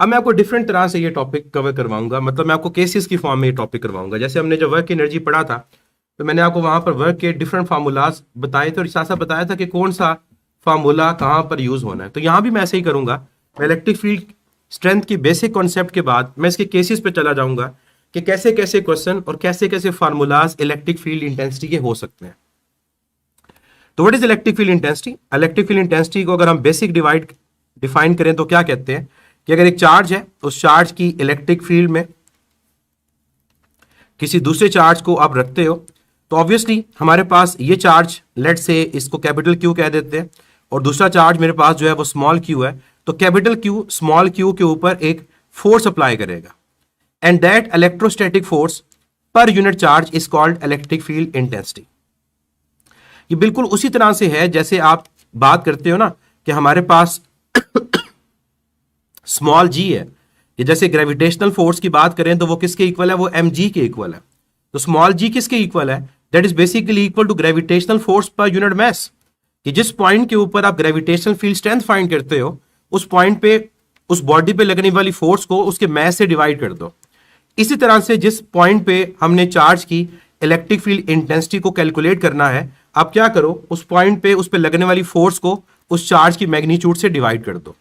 अब मैं आपको डिफरेंट तरह से ये टॉपिक कवर करवाऊंगा, मतलब मैं आपको केसेस की फॉर्म में ये टॉपिक करवाऊंगा। जैसे हमने जब वर्क एनर्जी पढ़ा था तो मैंने आपको वहां पर वर्क के डिफरेंट फार्मूलाज बताए थे और साथ साथ बताया था कि कौन सा फार्मूला कहां पर यूज होना है। तो यहां भी मैं ऐसे ही करूंगा। मैं इलेक्ट्रिक फील्ड स्ट्रेंथ की बेसिक कॉन्सेप्ट के बाद मैं इसके केसेस पे चला जाऊंगा कि कैसे कैसे क्वेश्चन और कैसे कैसे फार्मूलाज इलेक्ट्रिक फील्ड इंटेंसिटी के हो सकते हैं। तो what is electric field intensity? Electric field intensity को अगर हम बेसिक डिफाइन करें तो क्या कहते हैं कि अगर एक चार्ज है, उस चार्ज की इलेक्ट्रिक फील्ड में किसी दूसरे चार्ज को आप रखते हो तो ऑब्वियसली हमारे पास ये चार्ज, लेट से इसको कैपिटल क्यू कह देते हैं, और दूसरा चार्ज मेरे पास जो है वो स्मॉल क्यू है। तो कैपिटल क्यू स्मॉल क्यू के ऊपर एक फोर्स अप्लाई करेगा, and that electrostatic force per unit charge is called electric field intensity. ये बिल्कुल उसी तरह से है जैसे आप बात करते हो ना कि हमारे पास स्मॉल जी है, कि जैसे ग्रेविटेशनल फोर्स की बात करें तो वो किसके इक्वल है? वो एम जी के इक्वल है। तो स्मॉल जी किसके इक्वल है? That is basically equal to gravitational force per unit mass. कि जिस पॉइंट के ऊपर आप ग्रेविटेशनल फील्ड स्ट्रेंथ फाइंड करते हो उस पॉइंट पे, उस बॉडी पे लगने वाली फोर्स को उसके मास से डिवाइड कर दो। इसी तरह से जिस पॉइंट पे हमने चार्ज की इलेक्ट्रिक फील्ड इंटेंसिटी को कैलकुलेट करना है, आप क्या करो, उस पॉइंट पे उस पे लगने वाली फोर्स को उस चार्ज की मैग्नीट्यूड से डिवाइड कर दो।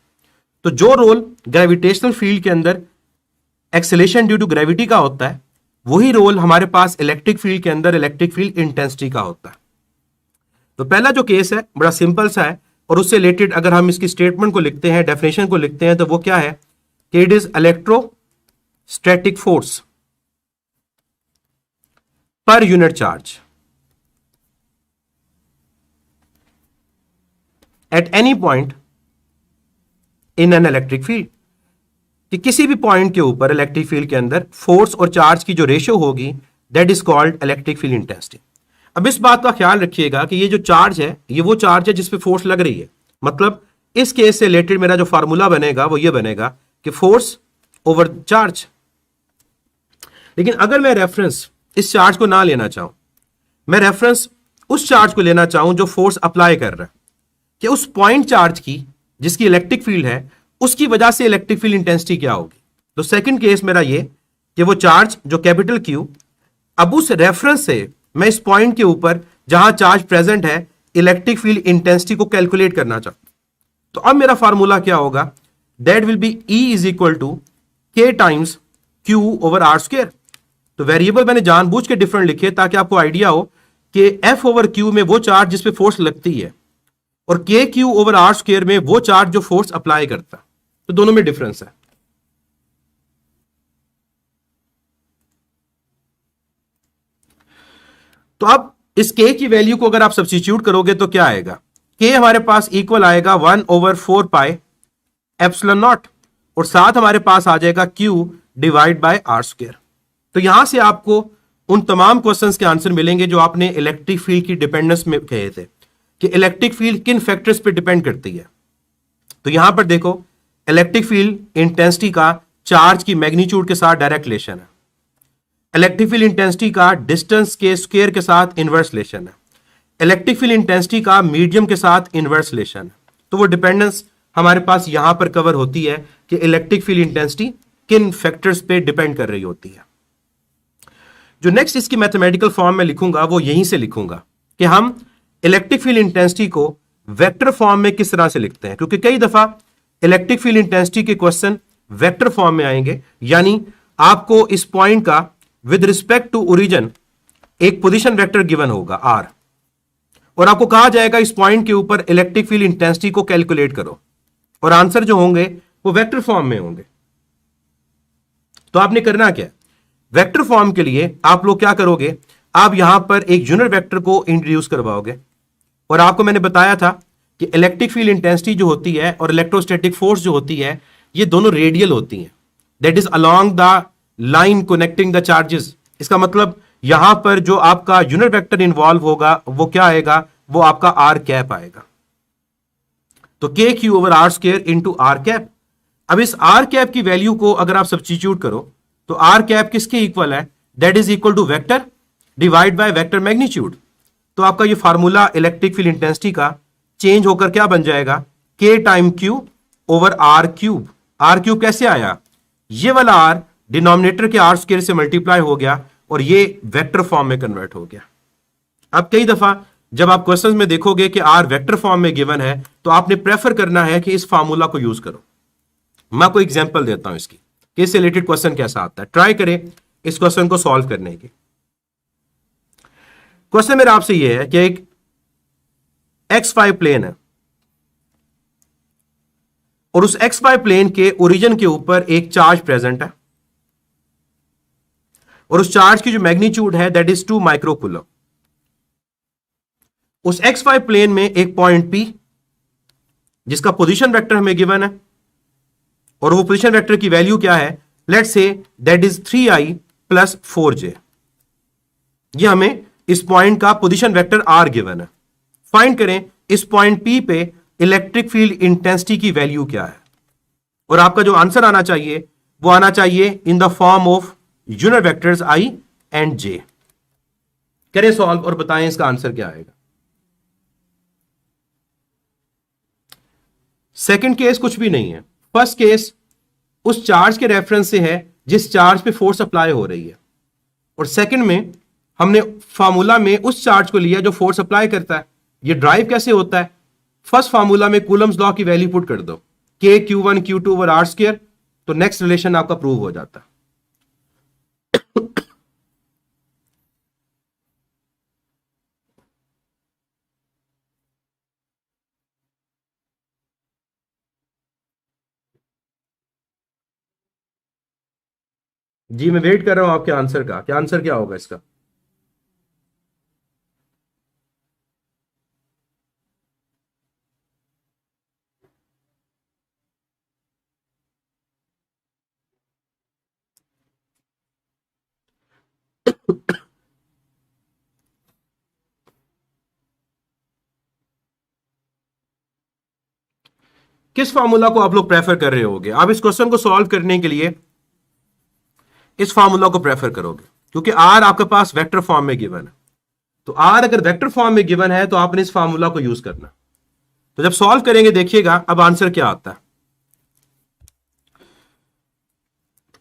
तो जो रोल ग्रेविटेशनल फील्ड के अंदर एक्सेलेरेशन ड्यू टू ग्रेविटी का होता है, वही रोल हमारे पास इलेक्ट्रिक फील्ड के अंदर इलेक्ट्रिक फील्ड इंटेंसिटी का होता है। तो पहला जो केस है बड़ा सिंपल सा है, और उससे रिलेटेड अगर हम इसकी स्टेटमेंट को लिखते हैं, डेफिनेशन को लिखते हैं, तो वो क्या है कि it is electrostatic force per unit charge at any point in an electric field. कि किसी भी पॉइंट के ऊपर इलेक्ट्रिक फील्ड के अंदर फोर्स और चार्ज की जो रेशियो होगी that is called electric field intensity. अब इस बात का ख्याल रखिएगा कि ये जो चार्ज है ये वो चार्ज है जिस पे फोर्स लग रही है। मतलब इस केस से रिलेटेड मेरा जो फार्मूला बनेगा वो ये बनेगा कि फोर्स ओवर चार्ज। लेकिन अगर मैं रेफरेंस इस चार्ज को ना लेना चाहूं, मैं रेफरेंस उस चार्ज को लेना चाहूं जो फोर्स अप्लाई कर रहा है, कि उस पॉइंट चार्ज की जिसकी इलेक्ट्रिक फील्ड है उसकी वजह से इलेक्ट्रिक फील्ड इंटेंसिटी क्या होगी। तो सेकंड केस मेरा ये कि वो चार्ज जो कैपिटल क्यू, अब उस रेफरेंस से मैं इस पॉइंट के ऊपर जहां चार्ज प्रेजेंट है इलेक्ट्रिक फील्ड इंटेंसिटी को कैलकुलेट करना चाहता। तो अब मेरा फार्मूला क्या होगा? That will be E is equal to K times Q over R square. तो वेरिएबल मैंने जानबूझ के डिफरेंट लिखे ताकि आपको आइडिया हो कि F ओवर Q में वो चार्ज जिस पे फोर्स लगती है, और KQ ओवर R स्क्वायर में वो चार्ज जो फोर्स अप्लाई करता है। तो दोनों में डिफरेंस है। तो अब इस K की वैल्यू को अगर आप सब्स्टिट्यूट करोगे तो क्या आएगा? K हमारे पास इक्वल आएगा 1 ओवर 4 पाई एप्सिलॉन नॉट, और साथ हमारे पास आ जाएगा Q divide by R square. तो यहां से आपको उन तमाम क्वेश्चंस के आंसर मिलेंगे जो आपने इलेक्ट्रिक फील्ड की डिपेंडेंस में कहे थे कि इलेक्ट्रिक फील्ड किन फैक्टर्स पे डिपेंड करती है। तो यहां पर देखो, इलेक्ट्रिक फील्ड इंटेंसिटी का चार्ज की मैग्नीट्यूड के साथ डायरेक्ट रिलेशन है। इलेक्ट्रिक फील्ड इंटेंसिटी का डिस्टेंस के स्क्वायर के साथ इनवर्स रिलेशन है। इलेक्ट्रिक फील्ड इंटेंसिटी का मीडियम के साथ इनवर्स रिलेशन है। तो वो डिपेंडेंस हमारे पास यहां पर कवर होती है कि इलेक्ट्रिक फील्ड इंटेंसिटी किन फैक्टर्स पे डिपेंड कर रही होती है। जो नेक्स्ट इसकी मैथमेटिकल फॉर्म में लिखूंगा वो यहीं से लिखूंगा कि हम इलेक्ट्रिक फील्ड इंटेंसिटी को वेक्टर फॉर्म में किस तरह से लिखते हैं, क्योंकि कई दफा इलेक्ट्रिक फील्ड इंटेंसिटी के क्वेश्चन वेक्टर फॉर्म में आएंगे, यानी आपको इस पॉइंट का विद रिस्पेक्ट टू ओरिजिन एक पोजीशन वेक्टर गिवन होगा आर, और आपको कहा जाएगा इस पॉइंट के ऊपर इलेक्ट्रिक फील्ड इंटेंसिटी को कैलकुलेट करो, और आंसर जो होंगे वो वेक्टर फॉर्म में होंगे। तो आपने करना क्या, वेक्टर फॉर्म के लिए आप लोग क्या करोगे, आप यहां पर एक यूनिट वेक्टर को इंट्रोड्यूस करवाओगे, और आपको मैंने बताया था कि इलेक्ट्रिक फील्ड इंटेंसिटी जो होती है और इलेक्ट्रोस्टैटिक फोर्स जो होती है ये दोनों रेडियल होती हैं, that is along the line connecting the charges. इसका मतलब यहां पर जो आपका यूनिट वेक्टर इन्वॉल्व होगा वो क्या आएगा, वो आपका आर कैप आएगा। तो K Q over R square into R cap. अब इस आर कैप की वैल्यू को अगर आप सब्स्टिट्यूट करो तो आर कैप किसके इक्वल है, that is equal to vector divide by vector magnitude. तो आपका ये फार्मूला इलेक्ट्रिक फील्ड इंटेंसिटी का चेंज होकर क्या बन जाएगा, K time Q over R cube. R cube कैसे आया, ये वाला आर डिनोमिनेटर के आर स्क्वायर से मल्टीप्लाई हो गया और ये वेक्टर फॉर्म में कन्वर्ट हो गया। अब कई दफा जब आप क्वेश्चंस में देखोगे कि आर वेक्टर फॉर्म में गिवन है तो आपने प्रेफर करना है कि इस फार्मूला को यूज करो। मैं आपको एग्जांपल देता हूं इसकी कि इससे रिलेटेड क्वेश्चन कैसा आता है, ट्राई करें इस क्वेश्चन को सॉल्व करने की। क्वेश्चन मेरा आपसे यह है कि एक XY प्लेन है और उस XY प्लेन के ओरिजिन के ऊपर एक चार्ज प्रेजेंट है और उस चार्ज की जो मैग्नीट्यूड है दैट इज 2 माइक्रोकूलम। उस XY प्लेन में एक पॉइंट P जिसका पोजीशन वेक्टर हमें गिवन है और वो पोजीशन वेक्टर की वैल्यू क्या है, let's say that is 3i plus 4j। ये हमें इस पॉइंट का पोजीशन वेक्टर r गिवन है। फाइंड करें इस पॉइंट P पे इलेक्ट्रिक फील्ड इंटेंसिटी की वैल्यू क्या है, और आपका जो आंसर आना चाहिए वो आना चाहिए in the form of unit vectors i and j। करें सॉल्व और बताएं इसका आंसर क्या आएगा। सेकंड केस कुछ भी नहीं है, फर्स्ट केस उस चार्ज के रेफरेंस से है जिस चार्ज पे फोर्स अप्लाई हो रही है, और सेकंड में हमने फार्मूला में उस चार्ज को लिया जो फोर्स अप्लाई करता है। ये ड्राइव कैसे होता है, फर्स्ट फार्मूला में कूलम्स लॉ की वैल्यू पुट कर दो, K Q1 Q2 over R square, तो नेक्स्ट रिलेशन आपका प्रूव हो जाता है। जी मैं वेट कर रहा हूं आपके आंसर का, क्या आंसर क्या होगा इसका। किस फार्मूला को आप लोग प्रेफर कर रहे होगे, आप इस क्वेश्चन को सॉल्व करने के लिए इस फार्मूला को प्रेफर करोगे क्योंकि आर आपके पास वेक्टर फॉर्म में गिवन है। तो आर अगर वेक्टर फॉर्म में गिवन है तो आपने इस फार्मूला को यूज करना। तो जब सॉल्व करेंगे देखिएगा अब आंसर क्या आता है।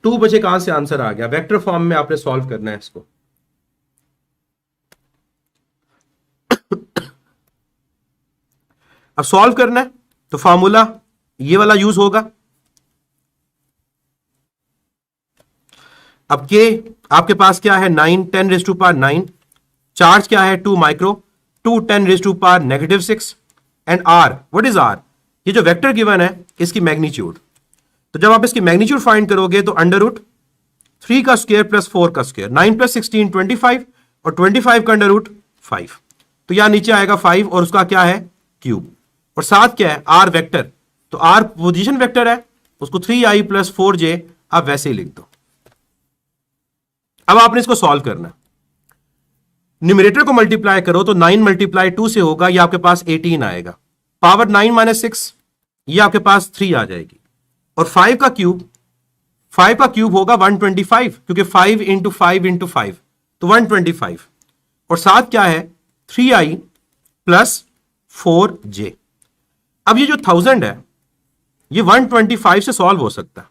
2 बजे कहां से आंसर आ गया, वेक्टर फॉर्म में आपने सॉल्व करना है इसको। अब सॉल्व करना है तो फार्मूला ये वाला यूज होगा। अब के आपके पास क्या है 9 10 रेज़ टू पावर 9, चार्ज क्या है 2 micro, 2 10 raise to power -6 and R, what is R, ये जो वेक्टर गिवन है इसकी मैग्नीट्यूड। तो जब आप इसकी मैग्नीट्यूड फाइंड करोगे तो √3 का स्क्वायर प्लस 4 का स्क्वायर, 9 + 16 25 और 25 का √5, तो यहां नीचे आएगा 5 और उसका क्या है क्यूब, और साथ क्या है आर वेक्टर, तो आर पोजीशन वेक्टर है उसको 3i + 4j आप वैसे ही लिख दो। अब आपने इसको सॉल्व करना, न्यूमरेटर को मल्टीप्लाई करो तो 9 × 2 से होगा, ये आपके पास 18 आएगा, पावर 9 - 6 ये आपके पास 3 आ जाएगी, और 5 का क्यूब होगा 125 क्योंकि 5 × 5 × 5 तो 125, और साथ क्या है 3i + 4j। अब ये जो 1000 है ये 125 से सॉल्व हो सकता है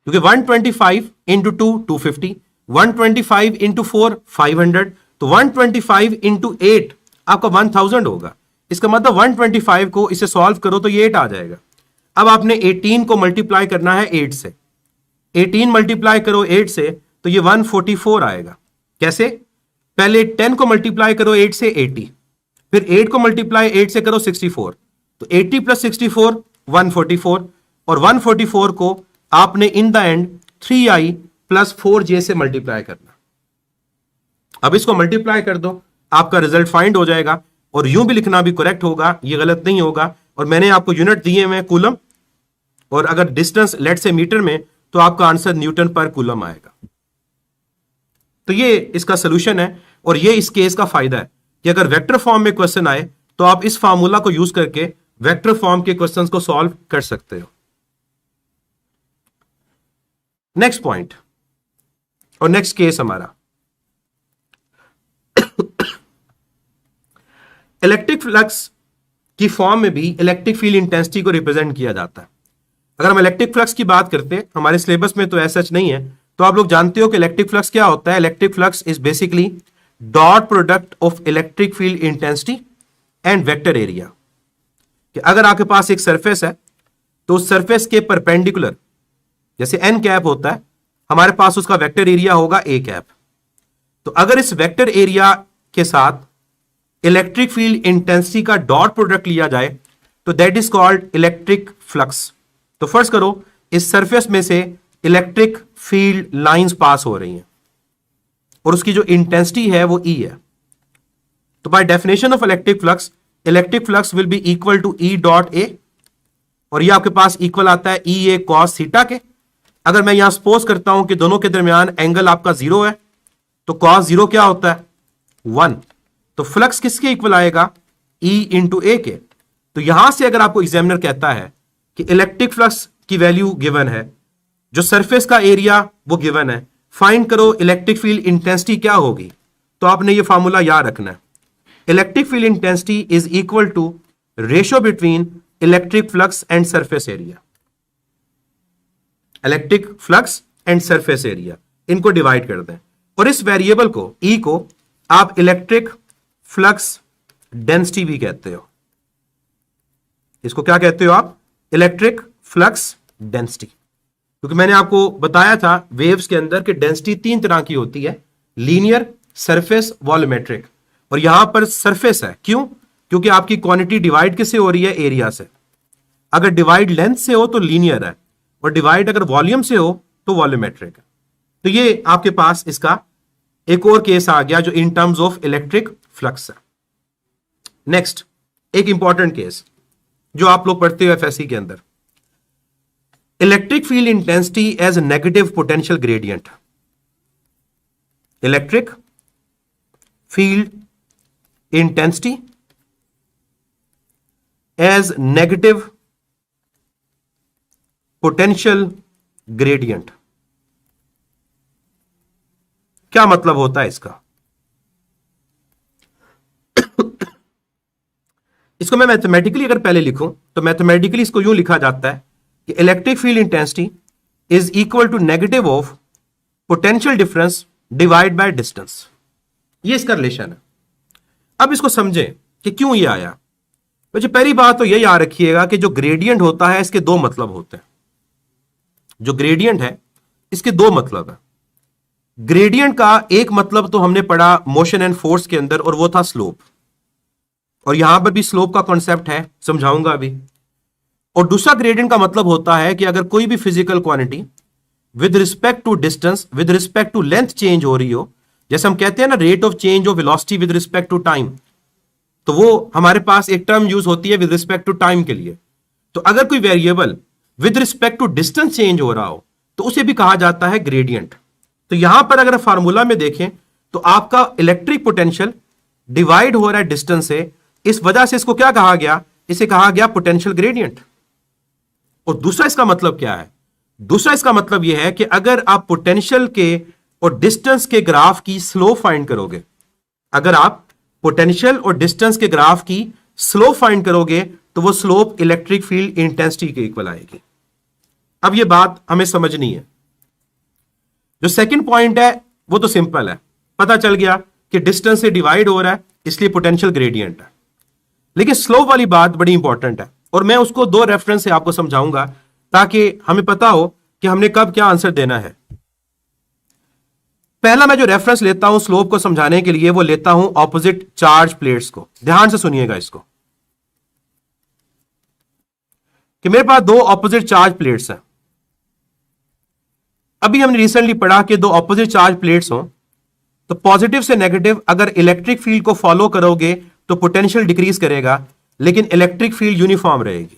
क्योंकि 125 × 2 250, 125 इंटू 4 500, तो 125 इंटू 8 आपका 1000 होगा। इसका मतलब 125 को इसे सॉल्व करो तो ये 8 आ जाएगा। अब आपने 18 को मल्टीप्लाई करना है 8 से, 18 मल्टीप्लाई करो 8 से तो ये 144 आएगा। कैसे? पहले 10 को मल्टीप्लाई करो 8 से 80, फिर 8 को मल्टीप्लाई 8 से करो 64, तो 80 प्लस 64 144, और 144 को आपने in the end 3i plus 4j से मल्टीप्लाई करना। अब इसको मल्टीप्लाई कर दो, आपका रिजल्ट फाइंड हो जाएगा, और यूं भी लिखना भी करेक्ट होगा, ये गलत नहीं होगा। और मैंने आपको यूनिट दिए हुए कूलम, और अगर डिस्टेंस लेट से मीटर में तो आपका आंसर न्यूटन पर कूलम आएगा। तो ये इसका सोल्यूशन है, और ये इस केस का फायदा है कि अगर वेक्टर फॉर्म में क्वेश्चन आए तो आप इस फार्मूला को यूज करके वेक्टर फॉर्म के क्वेश्चंस को सॉल्व कर सकते हो। नेक्स्ट पॉइंट और नेक्स्ट केस हमारा इलेक्ट्रिक फ्लक्स की फॉर्म में भी इलेक्ट्रिक फील्ड इंटेंसिटी को रिप्रेजेंट किया जाता है। अगर हम इलेक्ट्रिक फ्लक्स की बात करते हैं, हमारे सिलेबस में तो ऐसा नहीं है, तो आप लोग जानते हो कि इलेक्ट्रिक फ्लक्स क्या होता है। Electric flux is basically dot product of electric field intensity and vector area. कि अगर आपके पास एक सरफेस है तो उस सरफेस के परपेंडिकुलर, जैसे एन कैप होता है, हमारे पास उसका वेक्टर एरिया होगा ए कैप। तो अगर इस वेक्टर एरिया के साथ इलेक्ट्रिक फील्ड इंटेंसिटी का डॉट प्रोडक्ट लिया जाए तो that is called electric flux. तो फर्स्ट करो, इस सरफेस में से इलेक्ट्रिक फील्ड लाइंस पास हो रही हैं और उसकी जो इंटेंसिटी है वो E है। तो by definition of electric flux will be equal to E dot A, और ये आपके पास इक्वल आता है E A cos थीटा के। अगर मैं यहां सपोज करता हूं कि दोनों के दरमियान एंगल आपका 0 है तो cos 0 क्या होता है 1, तो फ्लक्स किसके इक्वल आएगा E इंटू ए के। तो यहां से अगर आपको एग्जामिनर कहता है कि इलेक्ट्रिक फ्लक्स की वैल्यू गिवन है, जो सरफेस का एरिया वो गिवन है, फाइंड करो इलेक्ट्रिक फील्ड इंटेंसिटी क्या होगी, तो आपने ये फॉर्मूला याद रखना है। Electric field intensity is equal to ratio between electric flux and surface area. Electric flux and surface area, इनको डिवाइड कर दें, और इस वेरिएबल को E को आप इलेक्ट्रिक फ्लक्स डेंसिटी भी कहते हो। इसको क्या कहते हो आप? Electric flux density. क्योंकि मैंने आपको बताया था वेव्स के अंदर कि डेंसिटी 3 तरह की होती है, लीनियर, सरफेस, वॉल्यूमेट्रिक। और यहां पर सरफेस है, क्यों? क्योंकि आपकी क्वांटिटी डिवाइड किससे हो रही है? एरिया से। अगर डिवाइड लेंथ से हो तो लीनियर है, और डिवाइड अगर वॉल्यूम से हो तो वॉल्यूमेट्रिक है। तो ये आपके पास इसका एक और केस आ गया जो in terms of electric flux है। नेक्स्ट एक इंपॉर्टेंट केस जो आप लोग पढ़ते हो एफएससी के अंदर, electric field intensity as negative potential gradient. Electric field intensity as negative potential gradient, क्या मतलब होता है इसका? इसको मैं मैथमेटिकली अगर पहले लिखूं तो मैथमेटिकली इसको यूं लिखा जाता है कि electric field intensity is equal to negative of potential difference divide by distance. ये इसका रिलेशन है। अब इसको समझें कि क्यों ये आया। वैसे पहली बात तो यही याद रखिएगा कि जो ग्रेडियंट होता है इसके दो मतलब होते हैं। जो ग्रेडियंट है इसके दो मतलब है। ग्रेडियंट का एक मतलब तो हमने पढ़ा मोशन एंड फोर्स के अंदर, और वो था स्लोप, और यहां पर भी स्लोप का कॉन्सेप्ट है, समझाऊंगा अभी। और दूसरा ग्रेडियंट का मतलब होता है कि अगर कोई भी physical quantity with respect to distance, with respect to length change हो रही हो, जैसे हम कहते हैं ना rate of change of velocity with respect to time, तो वो हमारे पास एक टर्म यूज होती है विद रिस्पेक्ट टू टाइम के लिए। तो अगर कोई variable with respect to distance change हो रहा हो तो उसे भी कहा जाता है ग्रेडियंट। तो यहां पर अगर फार्मूला में देखें तो आपका इलेक्ट्रिक पोटेंशियल डिवाइड हो रहा है डिस्टेंस से, इस वजह से इसको क्या कहा गया? इसे कहा गया पोटेंशियल ग्रेडियंट। और दूसरा इसका मतलब क्या है? दूसरा इसका मतलब यह है कि अगर आप पोटेंशियल के और डिस्टेंस के ग्राफ की स्लोप फाइंड करोगे, अगर आप पोटेंशियल और डिस्टेंस के ग्राफ की स्लोप फाइंड करोगे तो वो स्लोप इलेक्ट्रिक फील्ड इंटेंसिटी के इक्वल आएगी। अब ये बात हमें समझनी है। जो सेकंड पॉइंट है वो तो सिंपल है, पता चल गया कि डिस्टेंस से डिवाइड हो रहा है इसलिए पोटेंशियल ग्रेडियंट है। लेकिन स्लोप वाली बात बड़ी इंपॉर्टेंट है और मैं उसको दो रेफरेंस से आपको समझाऊंगा ताकि हमें पता हो कि हमने कब क्या आंसर देना है। पहला मैं जो रेफरेंस लेता हूं स्लोप को समझाने के लिए वो लेता हूं ऑपोजिट चार्ज प्लेट्स को। ध्यान से सुनिएगा इसको कि मेरे पास दो ऑपोजिट चार्ज प्लेट्स हैं। अभी हमने रिसेंटली पढ़ा कि दो ऑपोजिट चार्ज प्लेट्स हों तो पॉजिटिव से नेगेटिव अगर इलेक्ट्रिक फील्ड को फॉलो करोगे तो पोटेंशियल डिक्रीज करेगा लेकिन इलेक्ट्रिक फील्ड यूनिफॉर्म रहेगी।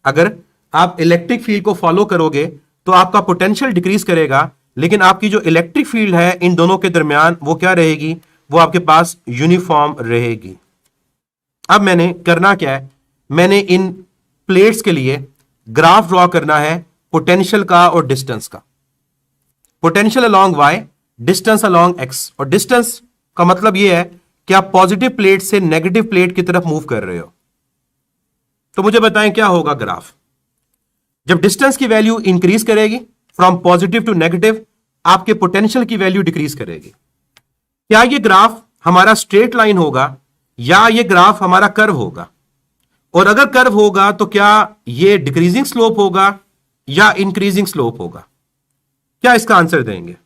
अगर आप इलेक्ट्रिक फील्ड को फॉलो करोगे तो आपका पोटेंशियल डिक्रीज करेगा लेकिन आपकी जो इलेक्ट्रिक फील्ड है इन दोनों के दरमियान वो क्या रहेगी, वो आपके पास यूनिफॉर्म रहेगी। अब मैंने करना क्या है, मैंने इन प्लेट्स के लिए ग्राफ ड्रॉ करना है पोटेंशियल का और डिस्टेंस का। Potential along Y, distance along X. और डिस्टेंस का मतलब यह है कि आप पॉजिटिव प्लेट से नेगेटिव प्लेट की तरफ मूव कर रहे हो। तो मुझे बताएं क्या होगा ग्राफ जब डिस्टेंस की वैल्यू इंक्रीज करेगी फ्रॉम पॉजिटिव टू नेगेटिव, आपके पोटेंशियल की वैल्यू डिक्रीज करेगी। क्या ये ग्राफ हमारा स्ट्रेट लाइन होगा या ये ग्राफ हमारा कर्व होगा? और अगर कर्व होगा तो क्या ये डिक्रीजिंग स्लोप होगा या इंक्रीजिंग स्लोप होगा? क्या इसका आंसर देंगे?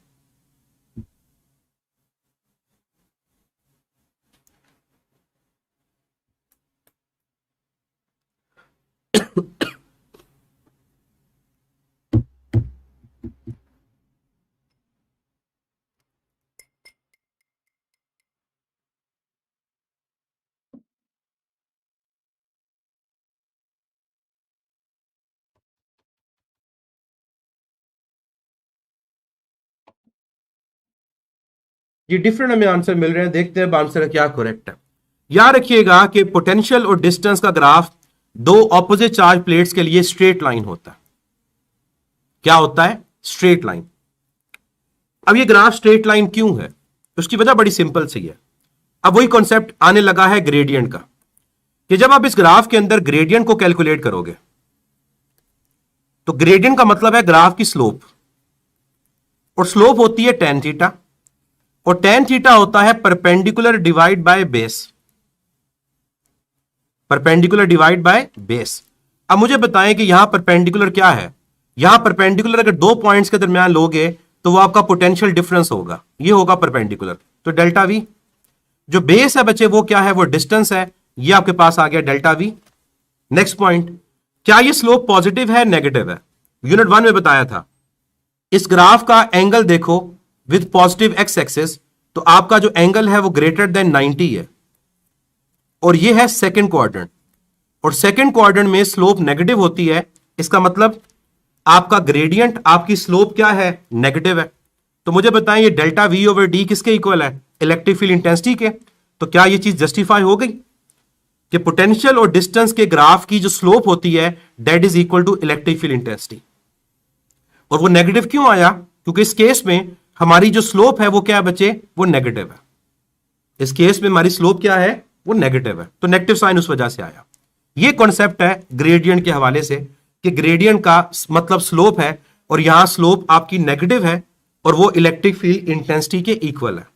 ये डिफरेंट हमें आंसर मिल रहे हैं, देखते हैं आंसर क्या करेक्ट है। याद रखिएगा कि पोटेंशियल और डिस्टेंस का ग्राफ दो ऑपोजिट चार्ज प्लेट्स के लिए स्ट्रेट लाइन होता है। क्या होता है? Straight line. अब ये ग्राफ स्ट्रेट लाइन क्यों है? उसकी वजह बड़ी सिंपल सी है। अब वही कॉन्सेप्ट आने लगा है ग्रेडियंट का कि जब आप इस ग्राफ के अंदर ग्रेडियंट को कैलकुलेट करोगे तो ग्रेडियंट का मतलब है ग्राफ की स्लोप, और स्लोप होती है tan थीटा, और tan थीटा होता है perpendicular divide by base. Perpendicular divide by base. अब मुझे बताएं कि यहां परपेंडिकुलर क्या है? यहां परपेंडिकुलर अगर दो पॉइंट्स के दरमियान लोगे तो वो आपका पोटेंशियल डिफरेंस होगा, ये होगा परपेंडिकुलर। तो डेल्टा वी। जो बेस है बच्चे वो क्या है? वो डिस्टेंस है। ये आपके पास आ गया डेल्टा वी। नेक्स्ट पॉइंट, क्या ये स्लोप पॉजिटिव है नेगेटिव है? यूनिट 1 में बताया था इस ग्राफ का एंगल देखो विद पॉजिटिव एक्स एक्सिस, तो आपका जो एंगल है वो ग्रेटर देन 90 है, और ये है सेकंड क्वाड्रेंट, और सेकंड क्वाड्रेंट में स्लोप नेगेटिव होती है। इसका मतलब आपका ग्रेडियंट, आपकी स्लोप क्या है? नेगेटिव है। तो मुझे बताएं ये डेल्टा वी ओवर डी किसके इक्वल है? इलेक्ट्रिक फील्ड इंटेंसिटी के। तो क्या ये चीज जस्टिफाई हो गई कि पोटेंशियल और डिस्टेंस के ग्राफ की जो स्लोप होती है that is equal to electric field intensity. और वो नेगेटिव क्यों आया? क्योंकि इस केस में हमारी जो स्लोप है वो क्या है बच्चे? वो नेगेटिव है। इस केस में हमारी स्लोप क्या है? वो नेगेटिव है, तो नेगेटिव साइन उस वजह से आया। ये कॉन्सेप्ट है ग्रेडियंट के हवाले से कि ग्रेडियंट का मतलब स्लोप है, और यहां स्लोप आपकी नेगेटिव है और वो इलेक्ट्रिक फील्ड इंटेंसिटी के इक्वल है।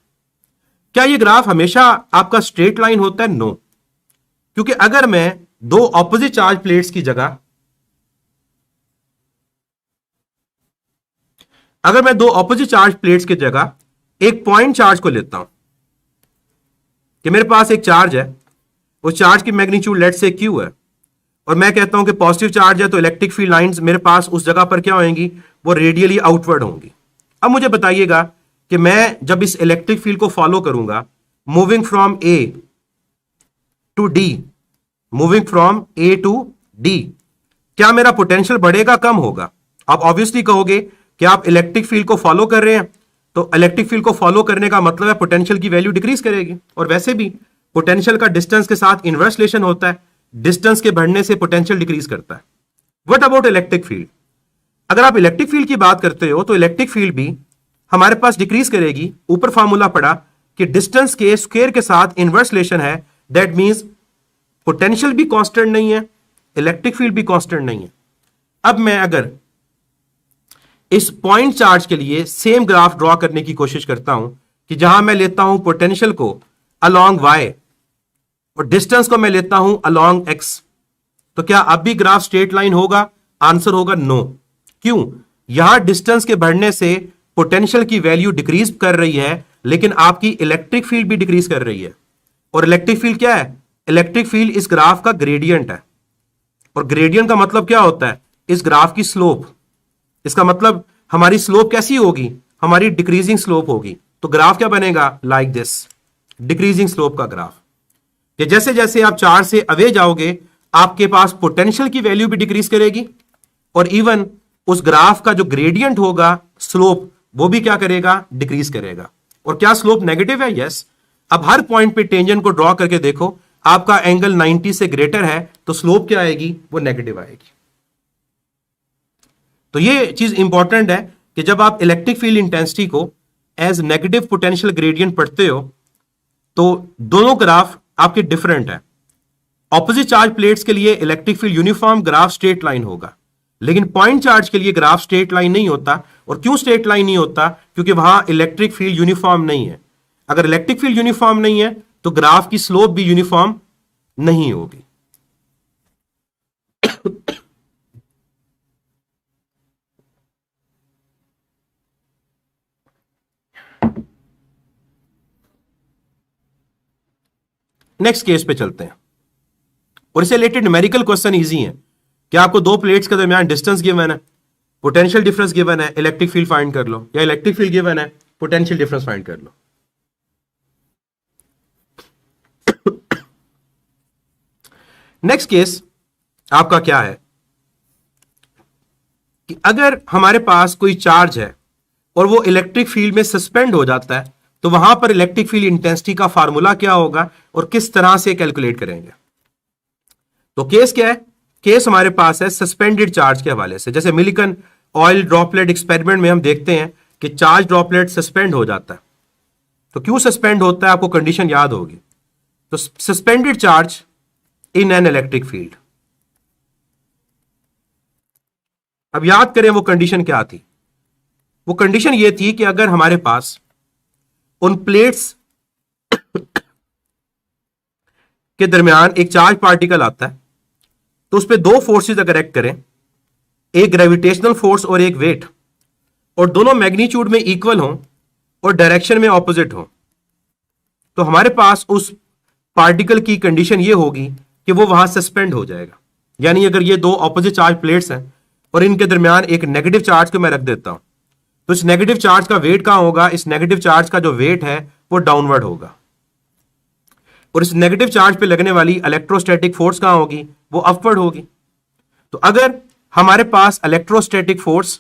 क्या ये ग्राफ हमेशा आपका स्ट्रेट लाइन होता है? नो। क्योंकि अगर मैं दो ऑपोजिट चार्ज प्लेट्स की जगह एक पॉइंट चार्ज को लेता हूं कि मेरे पास एक चार्ज है, उस चार्ज की मैग्नीट्यूड लेट से क्यू है, और मैं कहता हूं कि पॉजिटिव चार्ज है तो इलेक्ट्रिक फील्ड लाइंस मेरे पास उस जगह पर क्या होंगी? वो रेडियली आउटवर्ड होंगी। अब मुझे बताइएगा कि मैं जब इस इलेक्ट्रिक फील्ड को फॉलो करूंगा moving from A to D, क्या मेरा पोटेंशियल बढ़ेगा कम होगा? आप ऑब्वियसली कहोगे कि आप इलेक्ट्रिक फील्ड को फॉलो कर रहे हैं, तो इलेक्ट्रिक फील्ड को फॉलो करने का मतलब है पोटेंशियल की वैल्यू डिक्रीज करेगी। और वैसे भी पोटेंशियल का डिस्टेंस के साथ इनवर्स रिलेशन होता है, डिस्टेंस के बढ़ने से पोटेंशियल डिक्रीज करता है। What about electric field? अगर आप इलेक्ट्रिक फील्ड की बात करते हो तो इलेक्ट्रिक फील्ड भी हमारे पास डिक्रीज करेगी। ऊपर फार्मूला पड़ा कि डिस्टेंस के स्क्वायर के साथ इनवर्स रिलेशन है, दैट मींस पोटेंशियल भी कांस्टेंट नहीं है, इलेक्ट्रिक फील्ड भी कांस्टेंट नहीं है। अब मैं अगर इस पॉइंट चार्ज के लिए सेम ग्राफ ड्रॉ करने की कोशिश करता हूं कि जहां मैं लेता हूं पोटेंशियल को अलोंग वाई और डिस्टेंस को मैं लेता हूं अलोंग एक्स, तो क्या अब भी ग्राफ स्ट्रेट लाइन होगा? आंसर होगा नो। क्यों? यहां डिस्टेंस के बढ़ने से पोटेंशियल की वैल्यू डिक्रीज कर रही है, लेकिन आपकी इलेक्ट्रिक फील्ड भी डिक्रीज कर रही है। और इलेक्ट्रिक फील्ड क्या है? इलेक्ट्रिक फील्ड इस ग्राफ का ग्रेडियंट है। और ग्रेडियंट का मतलब क्या होता है? इस ग्राफ की स्लोप। इसका मतलब हमारी स्लोप कैसी होगी? हमारी डिक्रीजिंग स्लोप होगी। तो ग्राफ क्या बनेगा? लाइक दिस, डिक्रीजिंग स्लोप का ग्राफ। कि जैसे जैसे आप चार्ज से अवे जाओगे, आपके पास पोटेंशियल की वैल्यू भी डिक्रीज करेगी, और इवन उस ग्राफ का जो ग्रेडियंट होगा, स्लोप, वो भी क्या करेगा? डिक्रीज करेगा। और क्या स्लोप नेगेटिव है? यस। अब हर पॉइंट पे टेंजेंट को ड्रॉ करके देखो, आपका एंगल 90 से ग्रेटर है तो स्लोप क्या आएगी? वो नेगेटिव आएगी। तो ये चीज इंपॉर्टेंट है कि जब आप इलेक्ट्रिक फील्ड इंटेंसिटी को एज नेगेटिव पोटेंशियल ग्रेडियंट पढ़ते हो, तो दोनों ग्राफ आपके डिफरेंट है। ऑपोजिट चार्ज प्लेट्स के लिए electric field uniform graph straight line होगा, लेकिन पॉइंट चार्ज के लिए ग्राफ स्ट्रेट लाइन नहीं होता। और क्यों स्ट्रेट लाइन नहीं होता? क्योंकि वहां इलेक्ट्रिक फील्ड यूनिफॉर्म नहीं है। अगर इलेक्ट्रिक फील्ड यूनिफॉर्म नहीं है तो ग्राफ की स्लोप भी यूनिफॉर्म नहीं होगी। नेक्स्ट केस पे चलते हैं, और इससे रिलेटेड न्यूमेरिकल क्वेश्चन इजी है कि आपको दो प्लेट्स के दरमियान डिस्टेंस गिवन है, पोटेंशियल डिफरेंस गिवन है, इलेक्ट्रिक फील्ड फाइंड कर लो, या इलेक्ट्रिक फील्ड गिवन है, पोटेंशियल डिफरेंस फाइंड कर लो। नेक्स्ट केस आपका क्या है कि अगर हमारे पास कोई चार्ज है और वो इलेक्ट्रिक फील्ड में सस्पेंड हो जाता है, तो वहां पर इलेक्ट्रिक फील्ड इंटेंसिटी का फार्मूला क्या होगा और किस तरह से कैलकुलेट करेंगे? तो केस क्या है? केस हमारे पास है सस्पेंडेड चार्ज के हवाले से। जैसे मिलिकन ऑयल ड्रॉपलेट एक्सपेरिमेंट में हम देखते हैं कि चार्ज ड्रॉपलेट सस्पेंड हो जाता है। तो क्यों सस्पेंड होता है? आपको कंडीशन याद होगी। तो suspended charge in an electric field, अब याद करें वो कंडीशन क्या थी। वो कंडीशन ये थी कि अगर हमारे पास उन प्लेट्स के दरमियान एक चार्ज पार्टिकल आता है, तो उस पर दो फोर्सेस अगर एक्ट करें, एक ग्रेविटेशनल फोर्स और एक वेट, और दोनों मैग्नीट्यूड में इक्वल हों और डायरेक्शन में ऑपोजिट हों, तो हमारे पास उस पार्टिकल की कंडीशन ये होगी कि वो वहां सस्पेंड हो जाएगा। यानी अगर ये दो ऑपोजिट चार्ज प्लेट्स हैं और इनके दरमियान एक नेगेटिव चार्ज को मैं रख देता हूं, तो इस नेगेटिव चार्ज का वेट कहां होगा? इस नेगेटिव चार्ज का जो वेट है वो डाउनवर्ड होगा। और इस नेगेटिव चार्ज पे लगने वाली इलेक्ट्रोस्टैटिक फोर्स कहां होगी? वो अपवर्ड होगी। तो अगर हमारे पास इलेक्ट्रोस्टैटिक फोर्स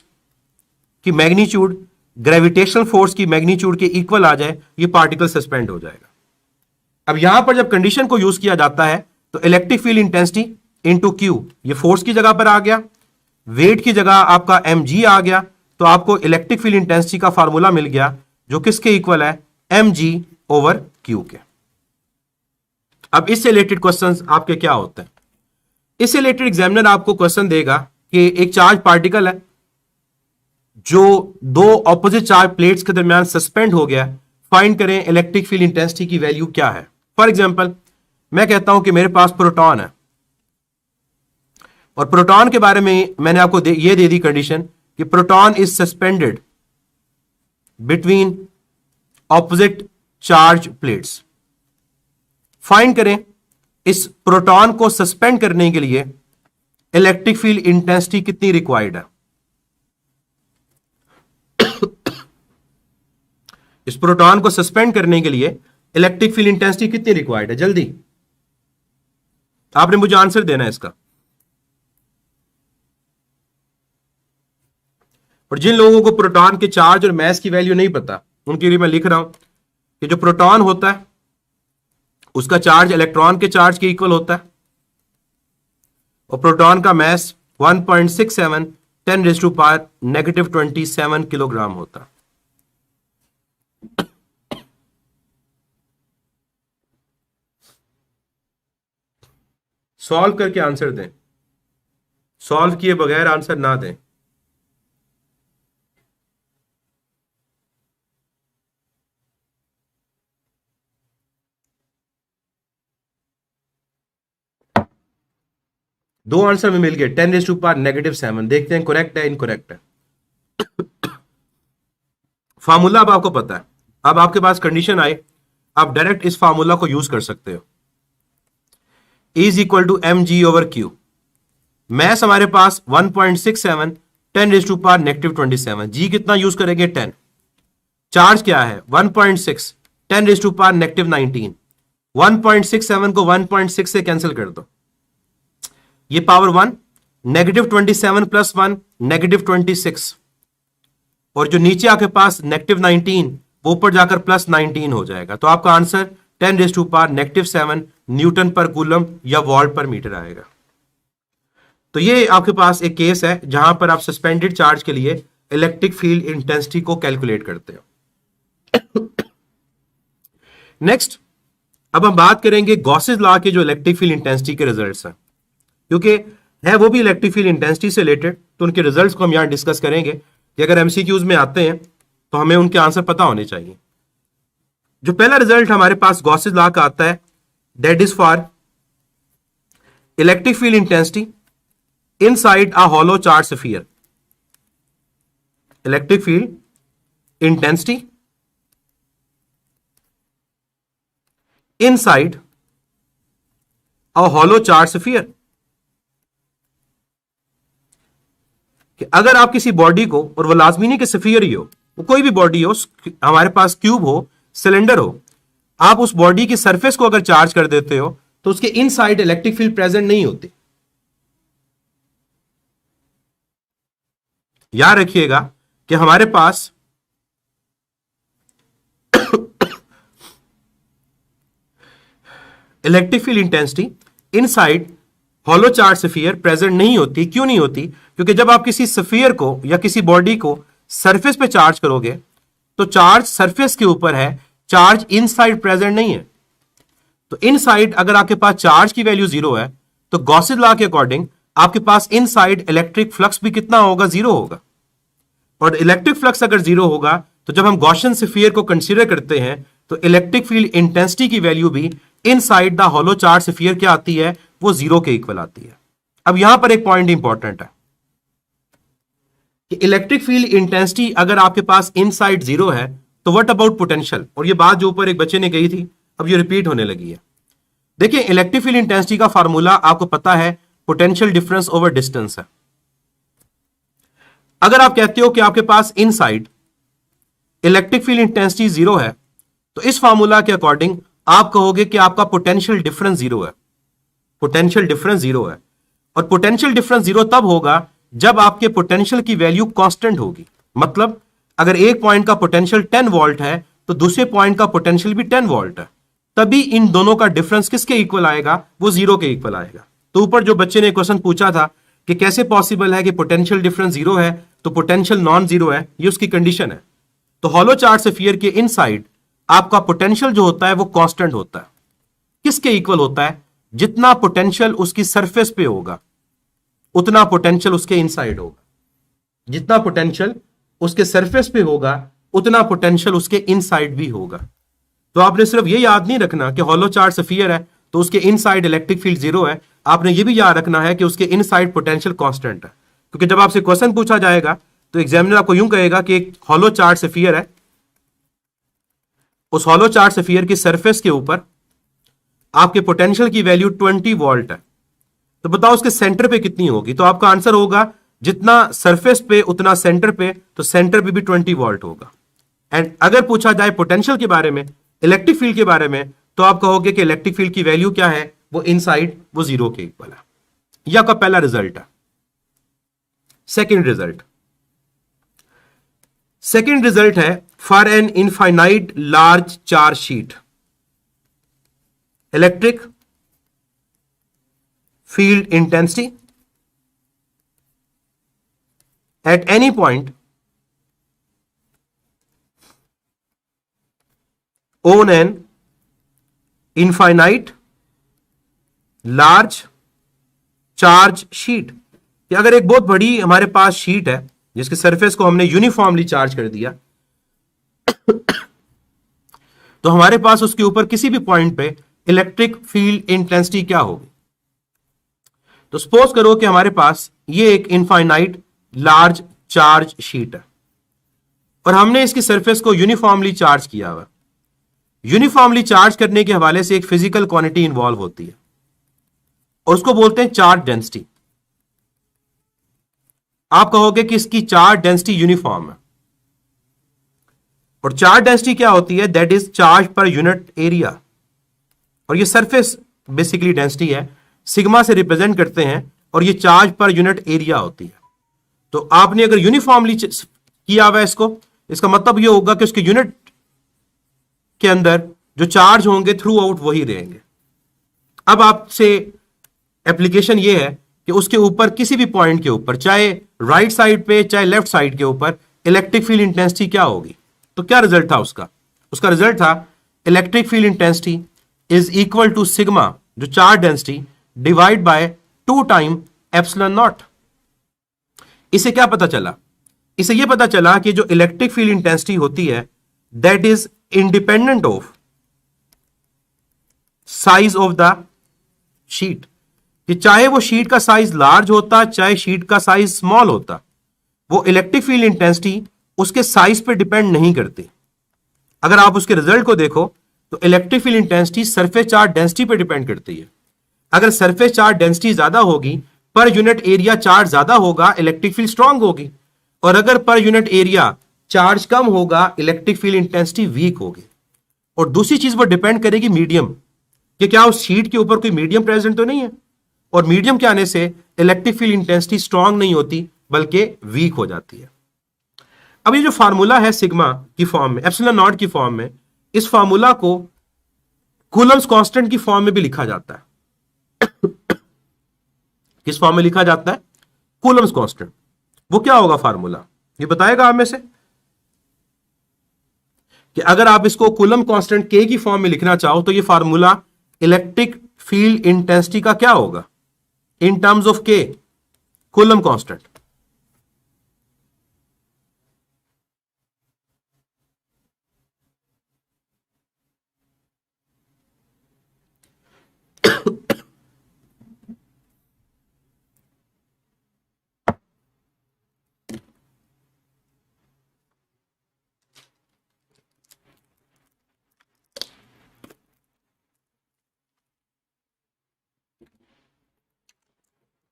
की मैग्नीट्यूड ग्रेविटेशनल फोर्स की मैग्नीट्यूड के इक्वल आ जाए, ये पार्टिकल सस्पेंड हो जाएगा। अब यहां पर जब कंडीशन को यूज किया जाता है, तो electric field intensity into Q, ये फोर्स की जगह पर आ गया, वेट की जगह आपका mg आ गया, तो आपको इलेक्ट्रिक फील्ड इंटेंसिटी का फार्मूला मिल गया जो किसके इक्वल है? mg ओवर q के। अब इससे रिलेटेड क्वेश्चंस आपके क्या होते हैं? इससे रिलेटेड एग्जामिनर आपको क्वेश्चन देगा कि एक चार्ज पार्टिकल है जो दो ऑपोजिट चार्ज प्लेट्स के दरमियान सस्पेंड हो गया, फाइंड करें इलेक्ट्रिक फील्ड इंटेंसिटी की वैल्यू क्या है। फॉर एग्जांपल मैं कहता हूं कि मेरे पास प्रोटॉन है, और प्रोटॉन के बारे में मैंने आपको ये दे दी कंडीशन कि proton is suspended between opposite charge plates. Find करें इस प्रोटॉन को सस्पेंड करने के लिए इलेक्ट्रिक फील्ड इंटेंसिटी कितनी रिक्वायर्ड है। इस प्रोटॉन को सस्पेंड करने के लिए इलेक्ट्रिक फील्ड इंटेंसिटी कितनी रिक्वायर्ड है? जल्दी आपने मुझे आंसर देना है इसका। और जिन लोगों को प्रोटॉन के चार्ज और मास की वैल्यू नहीं पता, उनके लिए मैं लिख रहा हूं कि जो प्रोटॉन होता है उसका चार्ज इलेक्ट्रॉन के चार्ज के इक्वल होता है, और प्रोटॉन का मास 1.67 10⁻⁻27 किलोग्राम होता है। सॉल्व करके आंसर दें, सॉल्व किए बगैर आंसर ना दें। दो आंसर में मिल गए, 10⁻⁻7। देखते हैं करेक्ट है इनकरेक्ट है। फार्मूला अब आपको पता है, अब आपके पास कंडीशन आए, आप डायरेक्ट इस फार्मूला को यूज कर सकते हो। Is equal to mg/q। Mess हमारे पास 1.67 10⁻⁻27। जी कितना यूज करेंगे 10। चार्ज क्या है 1.6 10⁻⁻19। 1.67 को 1.6 से कैंसिल कर दो, ये पावर 1, -27 + 1 -26, और जो नीचे आपके पास -19 वो ऊपर जाकर +19 हो जाएगा। तो आपका आंसर 10⁻⁻7 न्यूटन पर कूलम या वॉल्ट पर मीटर आएगा। तो ये आपके पास एक केस है जहां पर आप सस्पेंडेड चार्ज के लिए इलेक्ट्रिक फील्ड इंटेंसिटी को कैलकुलेट करते हो। नेक्स्ट, अब हम बात करेंगे गॉसेस लॉ के जो इलेक्ट्रिक फील्ड इंटेंसिटी के रिजल्ट्स हैं, क्योंकि है वो भी इलेक्ट्रिक फील्ड इंटेंसिटी से रिलेटेड, तो उनके रिजल्ट्स को हम यहां डिस्कस करेंगे कि अगर एमसीक्यूज में आते हैं तो हमें उनके आंसर पता होने चाहिए। जो पहला रिजल्ट हमारे पास गॉसेस लॉ का आता है, that is for electric field intensity inside a hollow charge sphere. Electric field intensity inside a hollow charge sphere. कि अगर आप किसी बॉडी को, और वो लाजमी नहीं कि स्फीयर ही हो, वो कोई भी बॉडी हो, हमारे पास क्यूब हो, सिलेंडर हो, आप उस बॉडी की सरफेस को अगर चार्ज कर देते हो तो उसके इनसाइड इलेक्ट्रिक फील्ड प्रेजेंट नहीं होती। याद रखिएगा कि हमारे पास electric field intensity inside hollow charge sphere present नहीं होती। क्यों नहीं होती? क्योंकि जब आप किसी स्फीयर को या किसी बॉडी को सरफेस पे चार्ज करोगे तो चार्ज सरफेस के ऊपर है, चार्ज इनसाइड प्रेजेंट नहीं है। तो इनसाइड अगर आपके पास चार्ज की वैल्यू 0 है तो गॉसेस लॉ के अकॉर्डिंग आपके पास इनसाइड इलेक्ट्रिक फ्लक्स भी कितना होगा? 0 होगा। और इलेक्ट्रिक फ्लक्स अगर 0 होगा तो जब हम गॉसियन स्फीयर को कंसीडर करते हैं तो इलेक्ट्रिक फील्ड इंटेंसिटी की वैल्यू भी inside the hollow charge sphere क्या आती है? वो 0 के इक्वल आती है। अब यहां पर एक पॉइंट इंपॉर्टेंट है कि इलेक्ट्रिक फील्ड इंटेंसिटी अगर आपके पास इनसाइड 0 है तो व्हाट अबाउट पोटेंशियल? और ये बात जो ऊपर एक बच्चे ने कही थी अब ये रिपीट होने लगी है। देखिए, इलेक्ट्रिक फील्ड इंटेंसिटी का फार्मूला आपको पता है, पोटेंशियल डिफरेंस ओवर डिस्टेंस है। अगर आप कहते हो कि आपके पास इनसाइड इलेक्ट्रिक फील्ड इंटेंसिटी 0 है तो इस फार्मूला के अकॉर्डिंग आप कहोगे कि आपका पोटेंशियल डिफरेंस 0 है। पोटेंशियल डिफरेंस 0 है, और पोटेंशियल डिफरेंस 0 तब होगा जब आपके पोटेंशियल की वैल्यू कांस्टेंट होगी। मतलब अगर एक पॉइंट का पोटेंशियल 10 वोल्ट है तो दूसरे पॉइंट का पोटेंशियल भी 10 वोल्ट है, तभी इन दोनों का डिफरेंस किसके इक्वल आएगा? वो 0 के इक्वल आएगा। तो ऊपर जो बच्चे ने क्वेश्चन पूछा था कि कैसे पॉसिबल है कि पोटेंशियल डिफरेंस 0 है तो पोटेंशियल नॉन 0 है, ये उसकी कंडीशन है। तो हॉलो चार्ज स्फीयर के इनसाइड आपका पोटेंशियल जो होता है वो कांस्टेंट होता है। किसके इक्वल होता है? जितना पोटेंशियल उसकी सरफेस पे होगा उतना पोटेंशियल उसके इनसाइड होगा। जितना पोटेंशियल उसके सरफेस पे होगा उतना पोटेंशियल उसके इनसाइड भी होगा। तो आपने सिर्फ ये याद नहीं रखना कि हॉलो चार्ज स्फीयर है तो उसके इनसाइड इलेक्ट्रिक फील्ड 0 है, आपने ये भी याद रखना है कि उसके इनसाइड पोटेंशियल कांस्टेंट है। क्योंकि जब आपसे क्वेश्चन पूछा जाएगा तो एग्जामिनर आपको यूं कहेगा कि एक हॉलो चार्ज स्फीयर है, उस हॉलो चार्ज स्फीयर की सरफेस के ऊपर आपके पोटेंशियल की वैल्यू 20 वोल्ट है, तो बताओ उसके सेंटर पे कितनी होगी? तो आपका आंसर होगा जितना सरफेस पे उतना सेंटर पे, तो सेंटर पे भी 20 वोल्ट होगा। एंड अगर पूछा जाए पोटेंशियल के बारे में, इलेक्ट्रिक फील्ड के बारे में, तो आप कहोगे कि इलेक्ट्रिक फील्ड की वैल्यू क्या है? वो इनसाइड वो 0 के इक्वल है। यह आपका पहला रिजल्ट है। सेकेंड रिजल्ट है for an infinite large charge sheet, electric field intensity at any point on an infinite large charge sheet। कि अगर एक बहुत बड़ी हमारे पास शीट है जिसके सरफेस को हमने यूनिफॉर्मली चार्ज कर दिया तो हमारे पास उसके ऊपर किसी भी पॉइंट पे इलेक्ट्रिक फील्ड इंटेंसिटी क्या होगी? तो सपोज करो कि हमारे पास ये एक इनफाइनाइट लार्ज चार्ज शीट है और हमने इसकी सरफेस को यूनिफॉर्मली चार्ज किया हुआ। यूनिफॉर्मली चार्ज करने के हवाले से एक फिजिकल क्वांटिटी इंवॉल्व होती है और उसको बोलते हैं चार्ज डेंसिटी। आप कहोगे कि इसकी चार्ज डेंसिटी यूनिफॉर्म है, और चार्ज डेंसिटी क्या होती है? That is charge per unit area, और ये सरफेस बेसिकली डेंसिटी है, सिग्मा से रिप्रेजेंट करते हैं, और ये चार्ज पर यूनिट एरिया होती है। तो आपने अगर यूनिफॉर्मली किया हुआ है इसको, इसका मतलब ये होगा कि उसके यूनिट के अंदर जो चार्ज होंगे थ्रू आउट वही रहेंगे। अब आपसे एप्लीकेशन ये है कि उसके ऊपर किसी भी पॉइंट के ऊपर, चाहे राइट साइड पे चाहे लेफ्ट साइड के ऊपर, इलेक्ट्रिक फील्ड इंटेंसिटी क्या होगी। तो क्या रिजल्ट था उसका? उसका रिजल्ट था electric field intensity is equal to sigma, जो charge density, divide by 2 time epsilon naught. इसे क्या पता चला? इसे यह पता चला कि जो इलेक्ट्रिक फील्ड इंटेंसिटी होती है that is independent of size of the sheet, कि चाहे वो शीट का साइज लार्ज होता चाहे शीट का साइज स्मॉल होता, वो इलेक्ट्रिक फील्ड इंटेंसिटी उसके साइज पे डिपेंड नहीं करती। अगर आप उसके रिजल्ट को देखो तो electric field intensity surface charge density पे डिपेंड करती है। अगर सरफेस चार्ज डेंसिटी ज्यादा होगी, पर यूनिट एरिया चार्ज ज्यादा होगा, इलेक्ट्रिक फील्ड स्ट्रांग होगी, और अगर पर यूनिट एरिया चार्ज कम होगा, इलेक्ट्रिक फील्ड इंटेंसिटी वीक होगी। और दूसरी चीज वो डिपेंड करेगी मीडियम, कि क्या उस शीट के ऊपर कोई मीडियम प्रेजेंट तो नहीं है, और मीडियम के आने से इलेक्ट्रिक फील्ड इंटेंसिटी स्ट्रांग नहीं होती बल्कि वीक हो जाती है। अब ये जो फार्मूला है सिग्मा की फॉर्म में, एप्सिलॉन नॉट की फॉर्म में, इस फार्मूला को कूलम्स कांस्टेंट की फॉर्म में भी लिखा जाता है। किस फॉर्म में लिखा जाता है? Coulomb's constant. वो क्या होगा फार्मूला? ये बताएगा आप में से कि अगर आप इसको कूलम कांस्टेंट के की फॉर्म में लिखना चाहो तो ये फार्मूला इलेक्ट्रिक फील्ड इंटेंसिटी का क्या होगा इन टर्म्स ऑफ के, कूलम कांस्टेंट।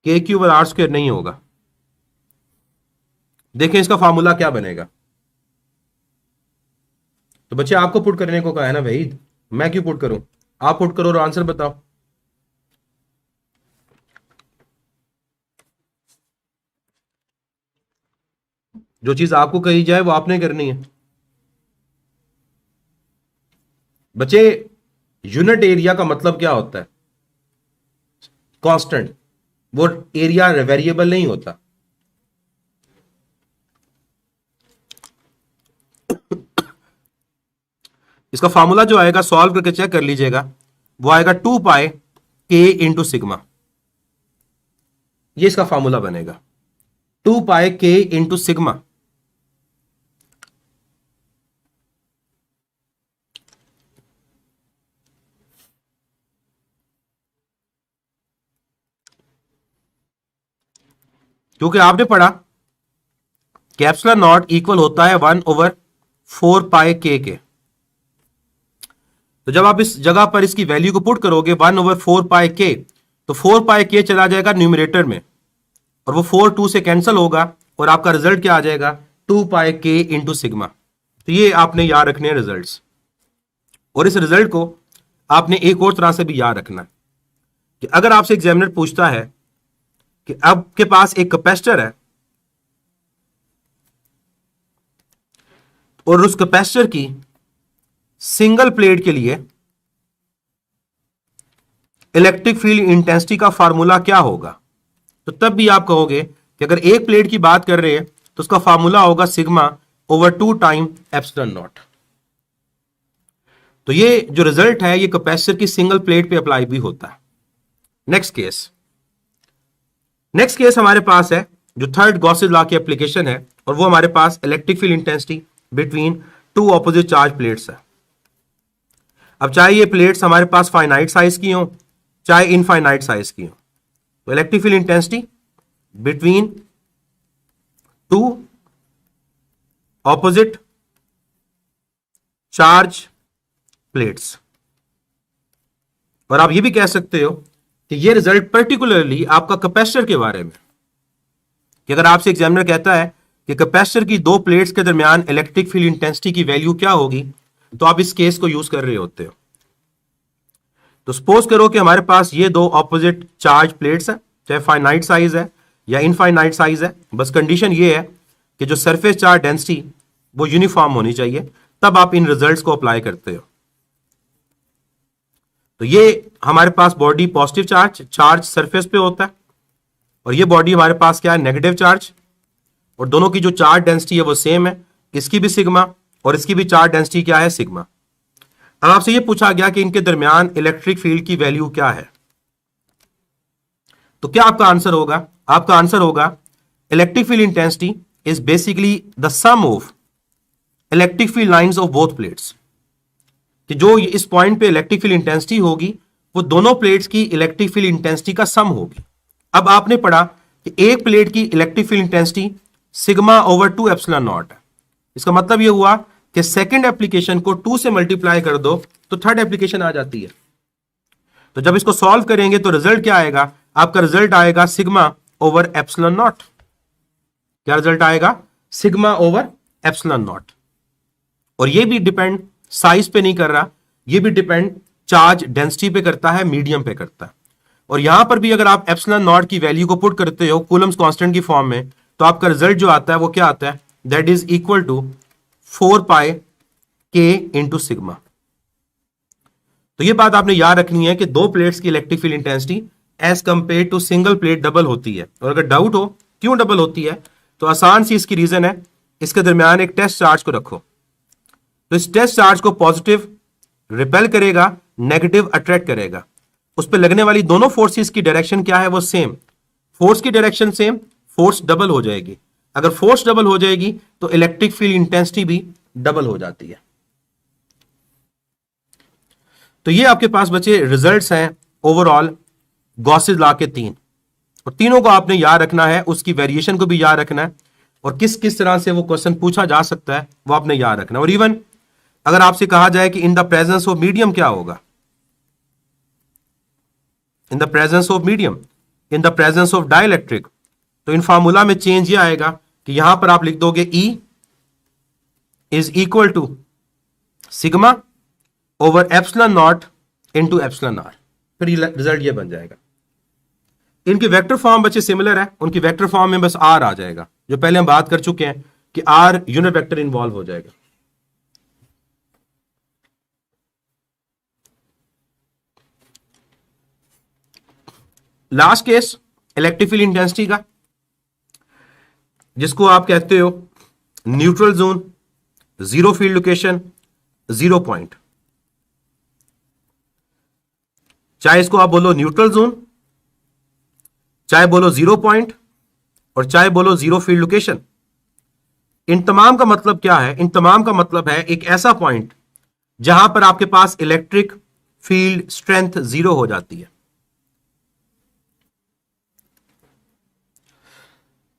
के क्यूब आर स्क्वायर नहीं होगा। देखें इसका फार्मूला क्या बनेगा। तो बच्चे आपको पुट करने को कहा है ना भाई, मैं क्यों पुट करूं? आप पुट करो और आंसर बताओ। जो चीज आपको कही जाए वो आपने करनी है। बच्चे यूनिट एरिया का मतलब क्या होता है? कांस्टेंट। वो एरिया वेरिएबल नहीं होता। इसका फॉर्मूला जो आएगा सॉल्व करके चेक कर लीजिएगा, वो आएगा 2 पाई के इंटू सिग्मा। ये इसका फॉर्मूला बनेगा 2 पाई के इंटू सिग्मा। क्योंकि आपने पढ़ा कि एप्सिलॉन नॉट इक्वल होता है 1/4 पाई के। तो जब आप इस जगह पर इसकी वैल्यू को पुट करोगे 1/4 पाई के, तो 4 पाई के चला जाएगा न्यूमरेटर में, और वो 4 2 से कैंसिल होगा, और आपका रिजल्ट क्या आ जाएगा? 2 पाई के इंटू सिग्मा। तो ये आपने याद रखने हैं रिजल्ट्स, और इस रिजल्ट को आपने एक और तरह से भी याद रखना है कि अगर आपसे एग्जामिनर पूछता है कि आपके पास एक कैपेसिटर है और उस कैपेसिटर की सिंगल प्लेट के लिए इलेक्ट्रिक फील्ड इंटेंसिटी का फार्मूला क्या होगा, तो तब भी आप कहोगे कि अगर एक प्लेट की बात कर रहे हैं तो उसका फार्मूला होगा sigma over 2 time epsilon not. तो ये जो रिजल्ट है ये कैपेसिटर की सिंगल प्लेट पे अप्लाई भी होता है। नेक्स्ट केस हमारे पास है जो थर्ड गॉसेस लॉ की एप्लीकेशन है, और वो हमारे पास electric field intensity between 2 opposite charge plates है। अब चाहे ये प्लेट्स हमारे पास फाइनाइट साइज की हो चाहे इनफाइनाइट साइज की हो, तो electric field intensity between two opposite charge plates. और आप ये भी कह सकते हो कि ये रिजल्ट पर्टिकुलरली आपका कैपेसिटर के बारे में, कि अगर आपसे एग्जामिनर कहता है कि कैपेसिटर की दो प्लेट्स के दरमियान इलेक्ट्रिक फील्ड इंटेंसिटी की वैल्यू क्या होगी, तो आप इस केस को यूज कर रहे होते हो। तो सपोज करो कि हमारे पास ये दो ऑपोजिट चार्ज प्लेट्स हैं, चाहे फाइनाइट साइज है या इनफाइनाइट साइज है, बस कंडीशन ये है कि जो सरफेस चार्ज डेंसिटी वो यूनिफॉर्म होनी चाहिए, तब आप इन रिजल्ट्स को अप्लाई करते हो। तो ये हमारे पास बॉडी पॉजिटिव चार्ज सरफेस पे होता है, और ये बॉडी हमारे पास क्या है, नेगेटिव चार्ज, और दोनों की जो चार्ज डेंसिटी है वो सेम है, इसकी भी सिग्मा और इसकी भी चार्ज डेंसिटी क्या है, सिग्मा। अब आपसे ये पूछा गया कि इनके दरमियान इलेक्ट्रिक फील्ड की वैल्यू क्या है, तो क्या आपका आंसर होगा? आपका आंसर होगा electric field intensity is basically the sum of electric field lines of both plates, कि जो इस पॉइंट पे इलेक्ट्रिक फील्ड इंटेंसिटी होगी वो दोनों प्लेट्स की इलेक्ट्रिक फील्ड इंटेंसिटी का सम होगी। अब आपने पढ़ा कि एक प्लेट की electric field intensity sigma over 2 epsilon not है। इसका मतलब ये हुआ कि सेकंड एप्लीकेशन को 2 से मल्टीप्लाई कर दो तो थर्ड एप्लीकेशन आ जाती है। तो जब इसको सॉल्व करेंगे तो रिजल्ट क्या आएगा? आपका रिजल्ट आएगा सिग्मा ओवर एप्सिलॉन नॉट। क्या रिजल्ट आएगा? Sigma over epsilon not. और ये भी डिपेंड साइज पे नहीं कर रहा, ये भी डिपेंड चार्ज डेंसिटी पे करता है, मीडियम पे करता है। और यहां पर भी अगर आप एप्सिलॉन नॉट की वैल्यू को पुट करते हो कूलम्स कांस्टेंट की फॉर्म में, तो आपका रिजल्ट जो आता है वो क्या आता है? दैट इज इक्वल टू 4 पाई के इंटू सिग्मा। तो ये बात आपने याद रखनी है कि दो प्लेट्स की electric field intensity as compare to single plate double होती है। और अगर डाउट हो क्यों डबल होती है, तो आसान सी इसकी रीजन है, इसके दरमियान एक टेस्ट चार्ज को रखो, तो इस टेस्ट चार्ज को पॉजिटिव रिपेल करेगा, नेगेटिव अट्रैक्ट करेगा। उस पर लगने वाली दोनों फोर्सेस की डायरेक्शन क्या है? वो सेम। फोर्स की डायरेक्शन सेम, फोर्स डबल हो जाएगी। अगर फोर्स डबल हो जाएगी तो इलेक्ट्रिक फील्ड इंटेंसिटी भी डबल हो जाती है। तो ये आपके पास बचे रिजल्ट्स हैं ओवरऑल गॉसेस लॉ के 3, और तीनों को आपने याद रखना है, उसकी वेरिएशन को भी याद रखना है, और किस किस तरह से वो क्वेश्चन पूछा जा सकता है वो आपने याद रखना है। और इवन अगर आपसे कहा जाए कि in the presence of medium क्या होगा, in the presence of medium, in the presence of dielectric, तो इन फार्मूला में चेंज ये आएगा कि यहां पर आप लिख दोगे E is equal to sigma over epsilon naught into epsilon R, फिर रिजल्ट ये बन जाएगा। इनकी वेक्टर फॉर्म बच्चे सिमिलर है, उनकी वेक्टर फॉर्म में बस आर आ जाएगा, जो पहले हम बात कर चुके हैं कि आर यूनिट वेक्टर इन्वॉल्व हो जाएगा। Last case electric field intensity का, जिसको आप कहते हो neutral zone, zero field location, zero point. चाहे इसको आप बोलो न्यूट्रल जोन, चाहे बोलो जीरो पॉइंट, और चाहे बोलो जीरो फील्ड लोकेशन। इन तमाम का मतलब क्या है? इन तमाम का मतलब है एक ऐसा पॉइंट जहां पर आपके पास इलेक्ट्रिक फील्ड स्ट्रेंथ जीरो हो जाती है,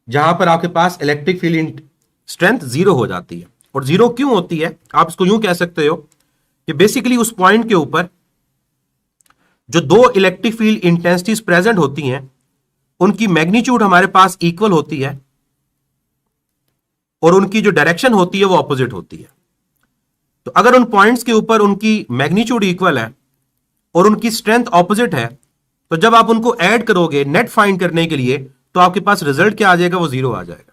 जहां पर आपके पास इलेक्ट्रिक फील्ड स्ट्रेंथ जीरो हो जाती है। और जीरो क्यों होती है? आप इसको यूं कह सकते हो कि बेसिकली उस पॉइंट के ऊपर जो दो इलेक्ट्रिक फील्ड इंटेंसिटीज प्रेजेंट होती हैं उनकी मैग्नीट्यूड हमारे पास इक्वल होती है, और उनकी जो डायरेक्शन होती है वो ऑपोजिट होती है। तो अगर उन पॉइंट्स के ऊपर उनकी मैग्नीट्यूड इक्वल है और उनकी स्ट्रेंथ ऑपोजिट है, तो जब आप उनको ऐड करोगे नेट फाइंड करने के लिए, तो आपके पास रिजल्ट क्या आ जाएगा? वो जीरो आ जाएगा।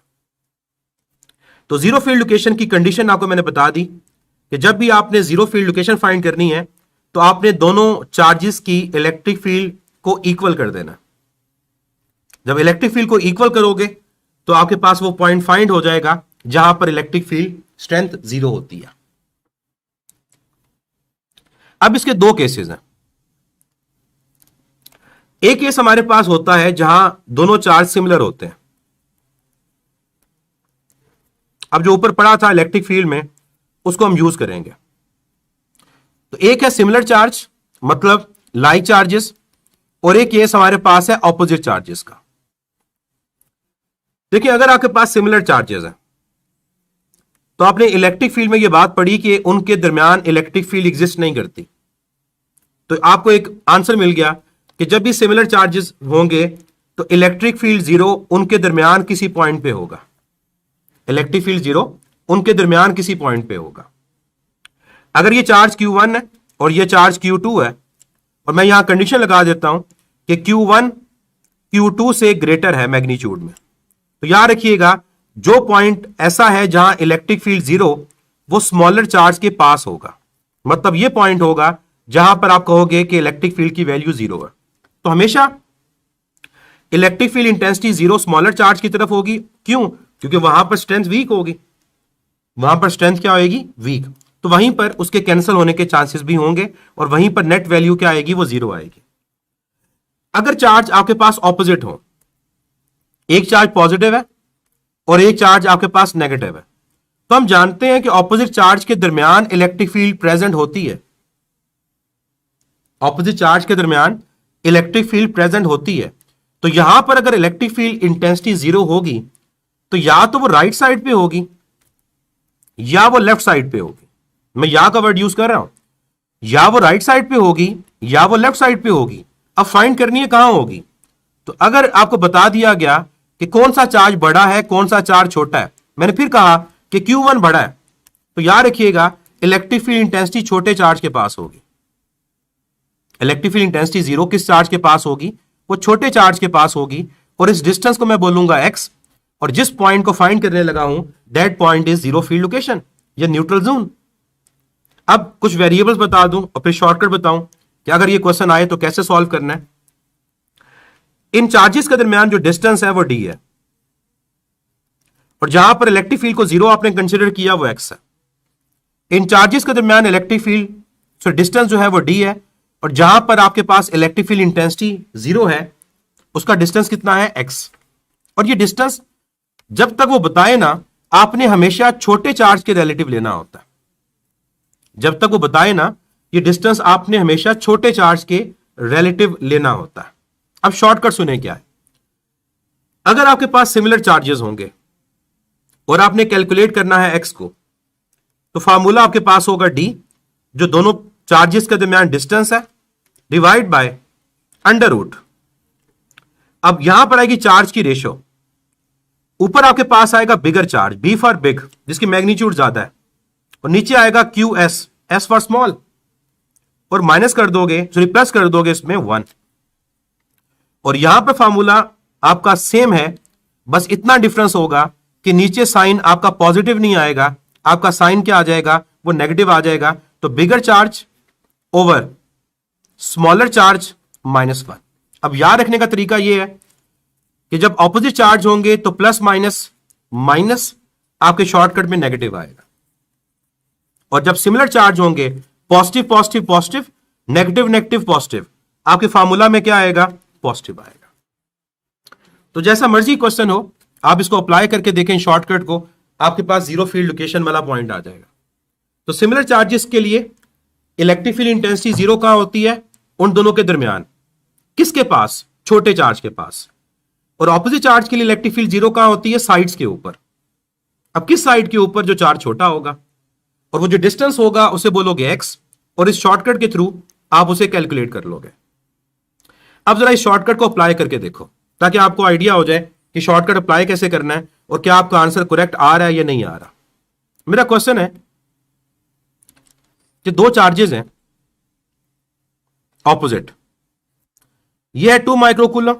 तो जीरो फील्ड लोकेशन की कंडीशन आपको मैंने बता दी कि जब भी आपने जीरो फील्ड लोकेशन फाइंड करनी है तो आपने दोनों चार्जेस की इलेक्ट्रिक फील्ड को इक्वल कर देना। जब इलेक्ट्रिक फील्ड को इक्वल करोगे तो आपके पास वो पॉइंट फाइंड हो जाएगा जहां पर इलेक्ट्रिक फील्ड स्ट्रेंथ जीरो होती है। अब इसके दो केसेस हैं। एक केस हमारे पास होता है जहां दोनों चार्ज सिमिलर होते हैं। अब जो ऊपर पड़ा था इलेक्ट्रिक फील्ड में, उसको हम यूज करेंगे। तो एक है सिमिलर चार्ज, मतलब लाइक चार्जेस, और एक केस हमारे पास है ऑपोजिट चार्जेस का। देखिए, अगर आपके पास सिमिलर चार्जेस है तो आपने इलेक्ट्रिक फील्ड में यह बात पढ़ी कि उनके दरमियान इलेक्ट्रिक फील्ड एग्जिस्ट नहीं करती। तो आपको एक आंसर मिल गया कि जब भी सिमिलर चार्जेस होंगे तो इलेक्ट्रिक फील्ड जीरो उनके दरमियान किसी पॉइंट पे होगा। इलेक्ट्रिक फील्ड जीरो उनके दरमियान किसी पॉइंट पे होगा। अगर ये चार्ज Q1 है और ये चार्ज Q2 है, और मैं यहां कंडीशन लगा देता हूं कि Q1 Q2 से ग्रेटर है मैग्नीट्यूड में, तो याद रखिएगा जो पॉइंट ऐसा है जहां इलेक्ट्रिक फील्ड जीरो, वो स्मॉलर चार्ज के पास होगा। मतलब ये पॉइंट होगा जहां पर आप कहोगे कि इलेक्ट्रिक फील्ड की वैल्यू जीरो है। तो हमेशा electric field intensity zero smaller charge की तरफ होगी। क्यों? क्योंकि वहां पर स्ट्रेंथ वीक होगी। वहां पर स्ट्रेंथ क्या होगी? वीक। तो वहीं पर उसके कैंसिल होने के चांसेस भी होंगे और वहीं पर नेट वैल्यू क्या आएगी? वो जीरो आएगी। अगर चार्ज आपके पास ऑपोजिट हो, एक चार्ज पॉजिटिव है और एक चार्ज आपके पास नेगेटिव है, तो हम जानते हैं कि ऑपोजिट चार्ज के दरमियान इलेक्ट्रिक फील्ड प्रेजेंट होती है। ऑपोजिट चार्ज के दरमियान इलेक्ट्रिक फील्ड प्रेजेंट होती है। तो यहां पर अगर इलेक्ट्रिक फील्ड इंटेंसिटी जीरो होगी तो या तो वो राइट साइड पे होगी या वो लेफ्ट साइड पे होगी। मैं या का वर्ड यूज कर रहा हूं, या वो राइट साइड पे होगी या वो लेफ्ट साइड पे होगी। अब फाइंड करनी है कहां होगी। तो अगर आपको बता दिया गया कि कौन सा चार्ज बड़ा है कौन सा चार्ज छोटा है, मैंने फिर कहा कि Q1 बड़ा है, तो याद रखिएगा इलेक्ट्रिक फील्ड इंटेंसिटी छोटे चार्ज के पास होगी। इलेक्ट्रिक फील्ड इंटेंसिटी जीरो किस चार्ज के पास होगी? वो छोटे चार्ज के पास होगी। और इस डिस्टेंस को मैं बोलूंगा x, और जिस पॉइंट को फाइंड करने लगा हूं that point is zero field location या न्यूट्रल जोन। अब कुछ वेरिएबल्स बता दूं और फिर शॉर्टकट बताऊं कि अगर ये क्वेश्चन आए तो कैसे सॉल्व करना है। इन चार्जेस के दरमियान जो डिस्टेंस है वो d है, और जहां पर इलेक्ट्रिक फील्ड को जीरो आपने कंसीडर किया वो x है। इन चार्जेस के दरमियान इलेक्ट्रिक फील्ड डिस्टेंस जो है वो d है, और जहां पर आपके पास इलेक्ट्रिक फील्ड इंटेंसिटी जीरो है उसका डिस्टेंस कितना है? x। और ये डिस्टेंस जब तक वो बताए ना, आपने हमेशा छोटे चार्ज के रिलेटिव लेना होता है। जब तक वो बताए ना, ये डिस्टेंस आपने हमेशा छोटे चार्ज के रिलेटिव लेना होता है। अब शॉर्टकट सुने क्या है। अगर आपके पास सिमिलर चार्जेस होंगे और आपने कैलकुलेट करना है x को, तो फार्मूला आपके पास होगा d, जो दोनों चार्जेस के दरमियान डिस्टेंस है, डिवाइड बाय अंडर रूट। अब यहां पर आएगी चार्ज की रेशो। ऊपर आपके पास आएगा बिगर चार्ज, b फॉर बिग, जिसकी मैग्नीट्यूड ज्यादा है, और नीचे आएगा QS, S फॉर स्मॉल, और माइनस कर दोगे, सॉरी प्लस कर दोगे इसमें 1। और यहां पर फार्मूला आपका सेम है, बस इतना डिफरेंस होगा कि नीचे साइन आपका पॉजिटिव नहीं आएगा, आपका साइन क्या आ जाएगा? वो नेगेटिव आ जाएगा। तो बिगर चार्ज ओवर स्मॉलर चार्ज -1। अब याद रखने का तरीका यह है कि जब ऑपोजिट चार्ज होंगे तो प्लस माइनस माइनस आपके शॉर्टकट में नेगेटिव आएगा, और जब सिमिलर चार्ज होंगे positive positive positive, negative negative positive, आपके फार्मूला में क्या आएगा? पॉजिटिव आएगा। तो जैसा मर्जी क्वेश्चन हो, आप इसको अप्लाई करके देखें शॉर्टकट को, आपके पास जीरो फील्ड लोकेशन वाला पॉइंट आ जाएगा। तो सिमिलर चार्जेस के लिए इलेक्ट्रिक फील्ड इंटेंसिटी जीरो कहां होती है? उन दोनों के दरमियान। किसके पास? छोटे चार्ज के पास। और ऑपोजिट चार्ज के लिए इलेक्ट्रिक फील्ड जीरो कहां होती है? साइड्स के ऊपर। अब किस साइड के ऊपर? जो चार्ज छोटा होगा, और वो जो डिस्टेंस होगा उसे बोलोगे x, और इस शॉर्टकट के थ्रू आप उसे कैलकुलेट कर लोगे। अब जरा इस शॉर्टकट को अप्लाई करके देखो, ताकि आपको आइडिया हो जाए कि शॉर्टकट अप्लाई कैसे करना है और क्या आपका आंसर करेक्ट आ रहा है या नहीं आ रहा। मेरा क्वेश्चन है कि दो चार्जेस हैं ऑपोजिट, यह है 2 माइक्रोकूलम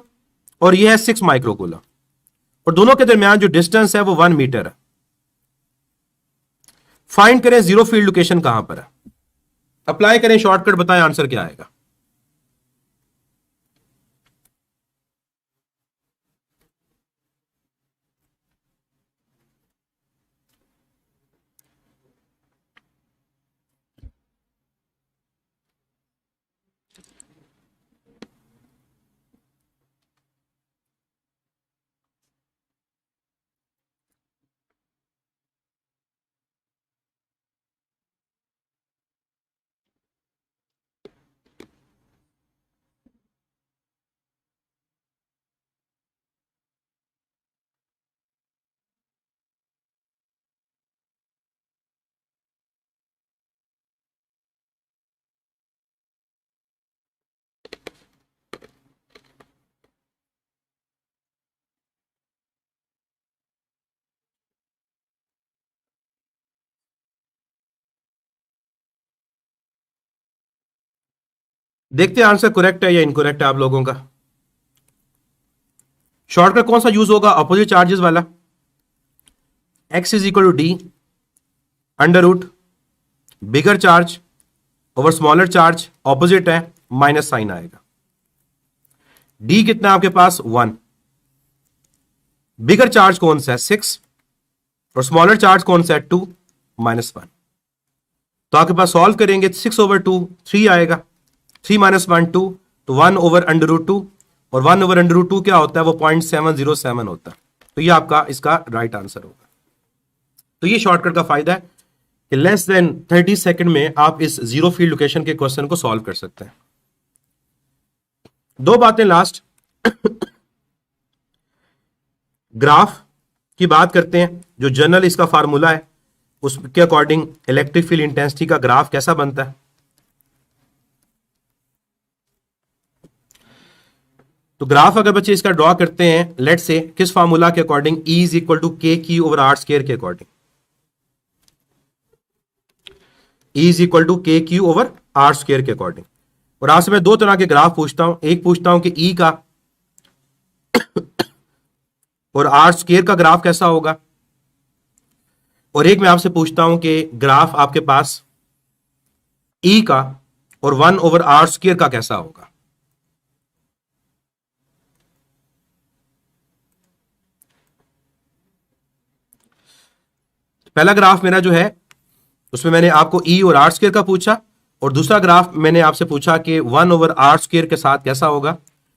और यह है 6 माइक्रोकूलम, और दोनों के दरमियान जो डिस्टेंस है वो 1 मीटर है। फाइंड करें जीरो फील्ड लोकेशन कहां पर है। अप्लाई करें शॉर्टकट, बताएं आंसर क्या आएगा। देखते हैं आंसर करेक्ट है या इनकरेक्ट है आप लोगों का। शॉर्टकट कौन सा यूज होगा? अपोजिट चार्जेस वाला। X is equal to D under root bigger charge over smaller charge, opposite है, माइनस साइन आएगा। डी कितना है आपके पास? 1। बिगर चार्ज कौन सा है? 6। और स्मॉलर चार्ज कौन सा है? 2, -1। तो आपके पास सॉल्व करेंगे 6/2 3 आएगा, 3 - 1 2, तो 1/√2, और 1/√2 क्या होता है? वो 0.707 होता है। तो ये आपका इसका राइट आंसर होगा। तो ये शॉर्टकट का फायदा है कि लेस देन 30 सेकंड में आप इस जीरो फील्ड लोकेशन के क्वेश्चन को सॉल्व कर सकते हैं। दो बातें लास्ट ग्राफ की बात करते हैं। जो जनरल इसका फार्मूला है उसके अकॉर्डिंग इलेक्ट्रिक फील्ड इंटेंसिटी का ग्राफ कैसा बनता है। तो ग्राफ अगर बच्चे इसका ड्रॉ करते हैं, लेट से किस फार्मूला के according? E is equal to KQ/R² के according. E is equal to KQ/R² के अकॉर्डिंग। और आपसे मैं दो तरह के ग्राफ पूछता हूं, एक पूछता हूं कि E का और R² का ग्राफ कैसा होगा, और एक मैं आपसे पूछता हूं कि ग्राफ आपके पास E का और 1/R² का कैसा होगा। पहला ग्राफ मेरा जो है उसमें मैंने आपको E और R² का पूछा, और दूसरा ग्राफ मैंने आपसे पूछा कि 1/R² के साथ कैसा होगा।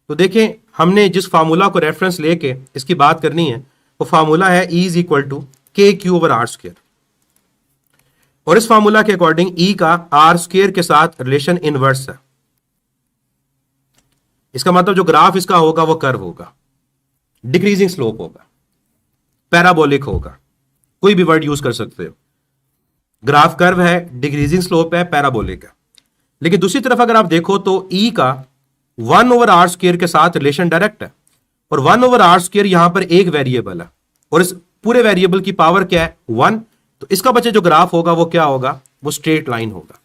तो देखें, हमने जिस फार्मूला को रेफरेंस लेके इसकी बात करनी है वो फार्मूला है E is equal to KQ/R²। और इस फार्मूला के अकॉर्डिंग E का R² के साथ रिलेशन इनवर्स है। इसका मतलब जो ग्राफ इसका होगा वो कर्व होगा, डिक्रीजिंग स्लोप होगा, पैराबोलिक होगा, कोई भी वर्ड यूज कर सकते हो। ग्राफ कर्व है, डिक्रीजिंग स्लोप है, पैराबोलिक है। लेकिन दूसरी तरफ अगर आप देखो तो E का 1/R² के साथ रिलेशन डायरेक्ट है, और 1/R² यहां पर एक वेरिएबल है, और इस पूरे वेरिएबल की पावर क्या है? 1। तो इसका बच्चे जो ग्राफ होगा वो क्या होगा? वो स्ट्रेट लाइन होगा।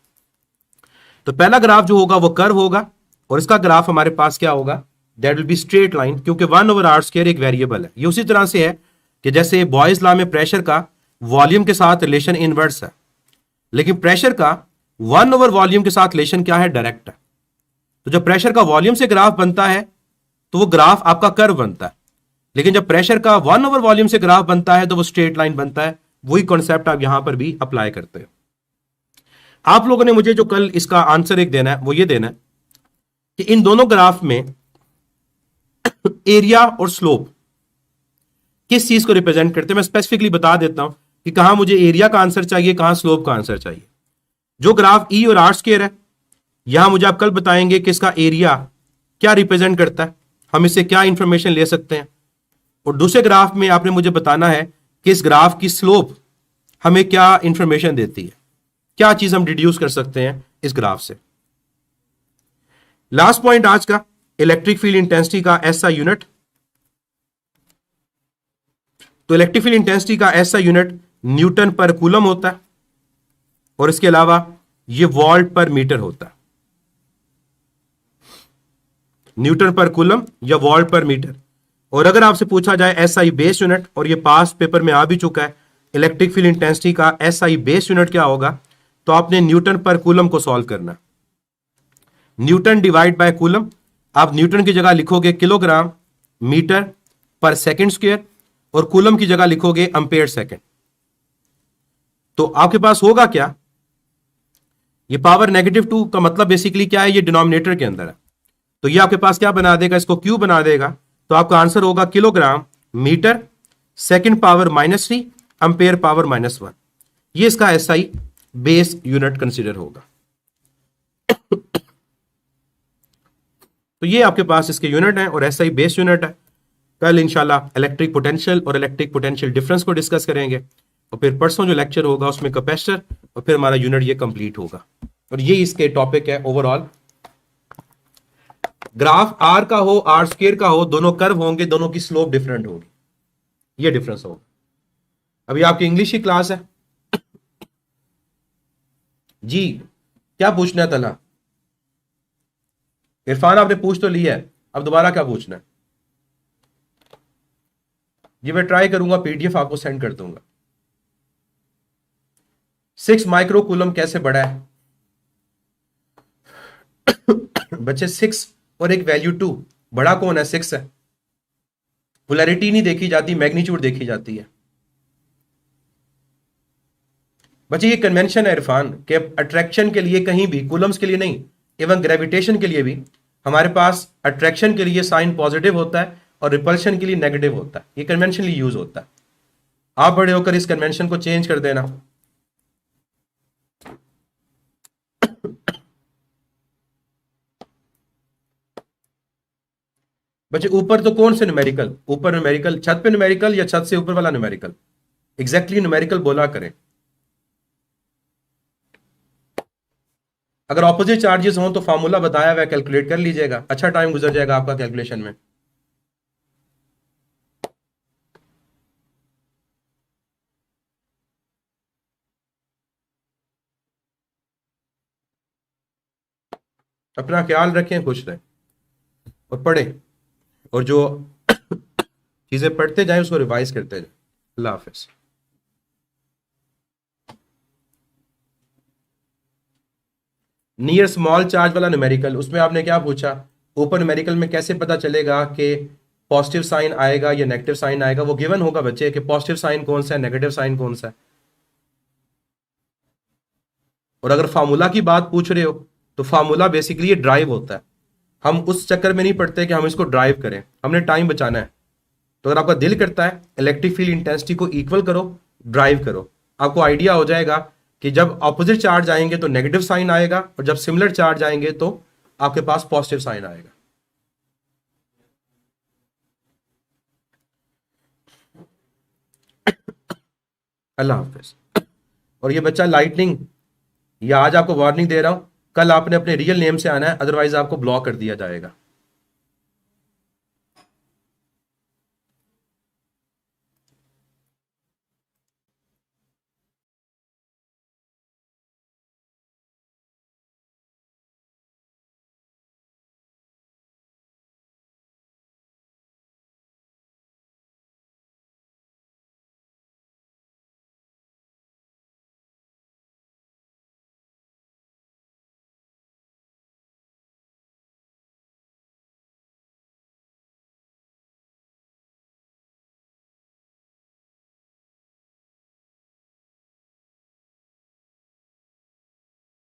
तो पहला ग्राफ जो होगा वो कर्व होगा, और इसका ग्राफ हमारे पास क्या होगा? That will be straight line, क्योंकि 1/R² एक वेरिएबल है। ये उसी तरह से है कि जैसे बॉयज लॉ में प्रेशर का वॉल्यूम के साथ रिलेशन इनवर्स है, लेकिन प्रेशर का 1/वॉल्यूम के साथ रिलेशन क्या है? डायरेक्ट है। तो जब प्रेशर का वॉल्यूम से ग्राफ बनता है तो वो ग्राफ आपका कर्व बनता है, लेकिन जब प्रेशर का 1/वॉल्यूम से ग्राफ बनता है तो वो स्ट्रेट लाइन बनता है। वही कॉन्सेप्ट आप यहां पर भी अप्लाई करते हो। आप लोगों ने मुझे जो कल इसका आंसर एक देना है वो ये देना है कि इन दोनों ग्राफ में एरिया और स्लोप किस चीज को रिप्रेजेंट करते हैं। मैं स्पेसिफिकली बता देता हूं कि कहां मुझे एरिया का आंसर चाहिए, कहां स्लोप का आंसर चाहिए। जो ग्राफ E और R² है, यहां मुझे आप कल बताएंगे कि इसका एरिया क्या रिप्रेजेंट करता है, हम इससे क्या इंफॉर्मेशन ले सकते हैं। और दूसरे ग्राफ में आपने मुझे बताना है कि इस ग्राफ की स्लोप हमें क्या इंफॉर्मेशन देती है, क्या चीज हम डिड्यूस कर सकते हैं इस ग्राफ से। लास्ट पॉइंट आज का, इलेक्ट्रिक फील्ड इंटेंसिटी का SI यूनिट। तो इलेक्ट्रिक फील्ड इंटेंसिटी का SI यूनिट न्यूटन पर कूलम होता है, और इसके अलावा ये वोल्ट पर मीटर होता है। न्यूटन पर कूलम या वोल्ट पर मीटर। और अगर आपसे पूछा जाए SI बेस यूनिट, और ये पास पेपर में आ भी चुका है, इलेक्ट्रिक फील्ड इंटेंसिटी का SI बेस यूनिट क्या होगा, तो आपने न्यूटन पर कूलम को सॉल्व करना। न्यूटन डिवाइड बाय कूलम, आप न्यूटन की जगह लिखोगे किलोग्राम मीटर पर सेकंड स्क्वायर, और कूलम की जगह लिखोगे एम्पेयर सेकंड। तो आपके पास होगा क्या? ये पावर -2 का मतलब बेसिकली क्या है? ये डिनोमिनेटर के अंदर है, तो ये आपके पास क्या बना देगा? इसको क्यू बना देगा। तो आपका आंसर होगा kilogram metre second power -3 ampere power -1। ये इसका SI बेस यूनिट कंसीडर होगा। तो ये आपके पास इसके यूनिट है और SI बेस यूनिट है। कल इंशाल्लाह इलेक्ट्रिक पोटेंशियल और इलेक्ट्रिक पोटेंशियल डिफरेंस को डिस्कस करेंगे, और फिर परसों जो लेक्चर होगा उसमें कैपेसिटर, और फिर हमारा यूनिट ये कंप्लीट होगा। और ये इसके टॉपिक है ओवरऑल। ग्राफ R का हो R² का हो, दोनों कर्व होंगे, दोनों की स्लोप डिफरेंट होगी, ये डिफरेंस होगा। अभी आपकी इंग्लिश की क्लास है जी, क्या पूछना है तला? इरफान आपने पूछ तो लिया है, अब दोबारा क्या पूछना है? ये मैं ट्राई करूंगा, पीडीएफ आपको सेंड कर दूंगा। 6 माइक्रो कूलम कैसे बढ़ा है? बच्चे 6 और एक वैल्यू 2, बड़ा कौन है? 6 है। पोलैरिटी नहीं देखी जाती, मैग्नीट्यूड देखी जाती है। बच्चे ये कन्वेंशन है इरफान कि अट्रैक्शन के लिए कहीं भी, कूलम्स के लिए नहीं, इवन ग्रेविटेशन के लिए भी हमारे पास अट्रैक्शन के लिए साइन पॉजिटिव होता है और रिपल्शन के लिए नेगेटिव होता है। ये कन्वेंशनली यूज होता है। आप बड़े होकर इस कन्वेंशन को चेंज कर देना। बच्चे ऊपर तो कौन से न्यूमेरिकल? ऊपर न्यूमेरिकल, छत पे न्यूमेरिकल या छत से ऊपर वाला न्यूमेरिकल? एग्जैक्टली न्यूमेरिकल बोला करें। अगर ऑपोजिट चार्जेस हों तो फॉर्मूला बताया हुआ, कैलकुलेट कर लीजिएगा, अच्छा टाइम गुजर जाएगा आपका कैलकुलेशन में। अपना ख्याल रखें, खुश रहें और पढ़ें, और जो चीजें पढ़ते जाएं उसको रिवाइज करते जाएं। अल्लाह हाफिज। नियर स्मॉल चार्ज वाला न्यूमेरिकल, उसमें आपने क्या पूछा? ऊपर न्यूमेरिकल में कैसे पता चलेगा कि पॉजिटिव साइन आएगा या नेगेटिव साइन आएगा? वो गिवन होगा बच्चे कि पॉजिटिव साइन कौन सा है, नेगेटिव साइन कौन सा है। और अगर फार्मूला की बात पूछ रहे हो तो फार्मूला बेसिकली ये ड्राइव होता है। हम उस चक्कर में नहीं पड़ते कि हम इसको ड्राइव करें, हमने टाइम बचाना है। तो अगर आपका दिल करता है इलेक्ट्रिक फील्ड इंटेंसिटी को इक्वल करो, ड्राइव करो, आपको आइडिया हो जाएगा कि जब ऑपोजिट चार्ज आएंगे तो नेगेटिव साइन आएगा और जब सिमिलर चार्ज आएंगे तो आपके पास पॉजिटिव साइन आएगा। अल्लाह हाफिज। और ये बच्चा लाइटनिंग, या आज आपको वार्निंग दे रहा हूं, कल आपने अपने रियल नेम से आना है, अदरवाइज आपको ब्लॉक कर दिया जाएगा।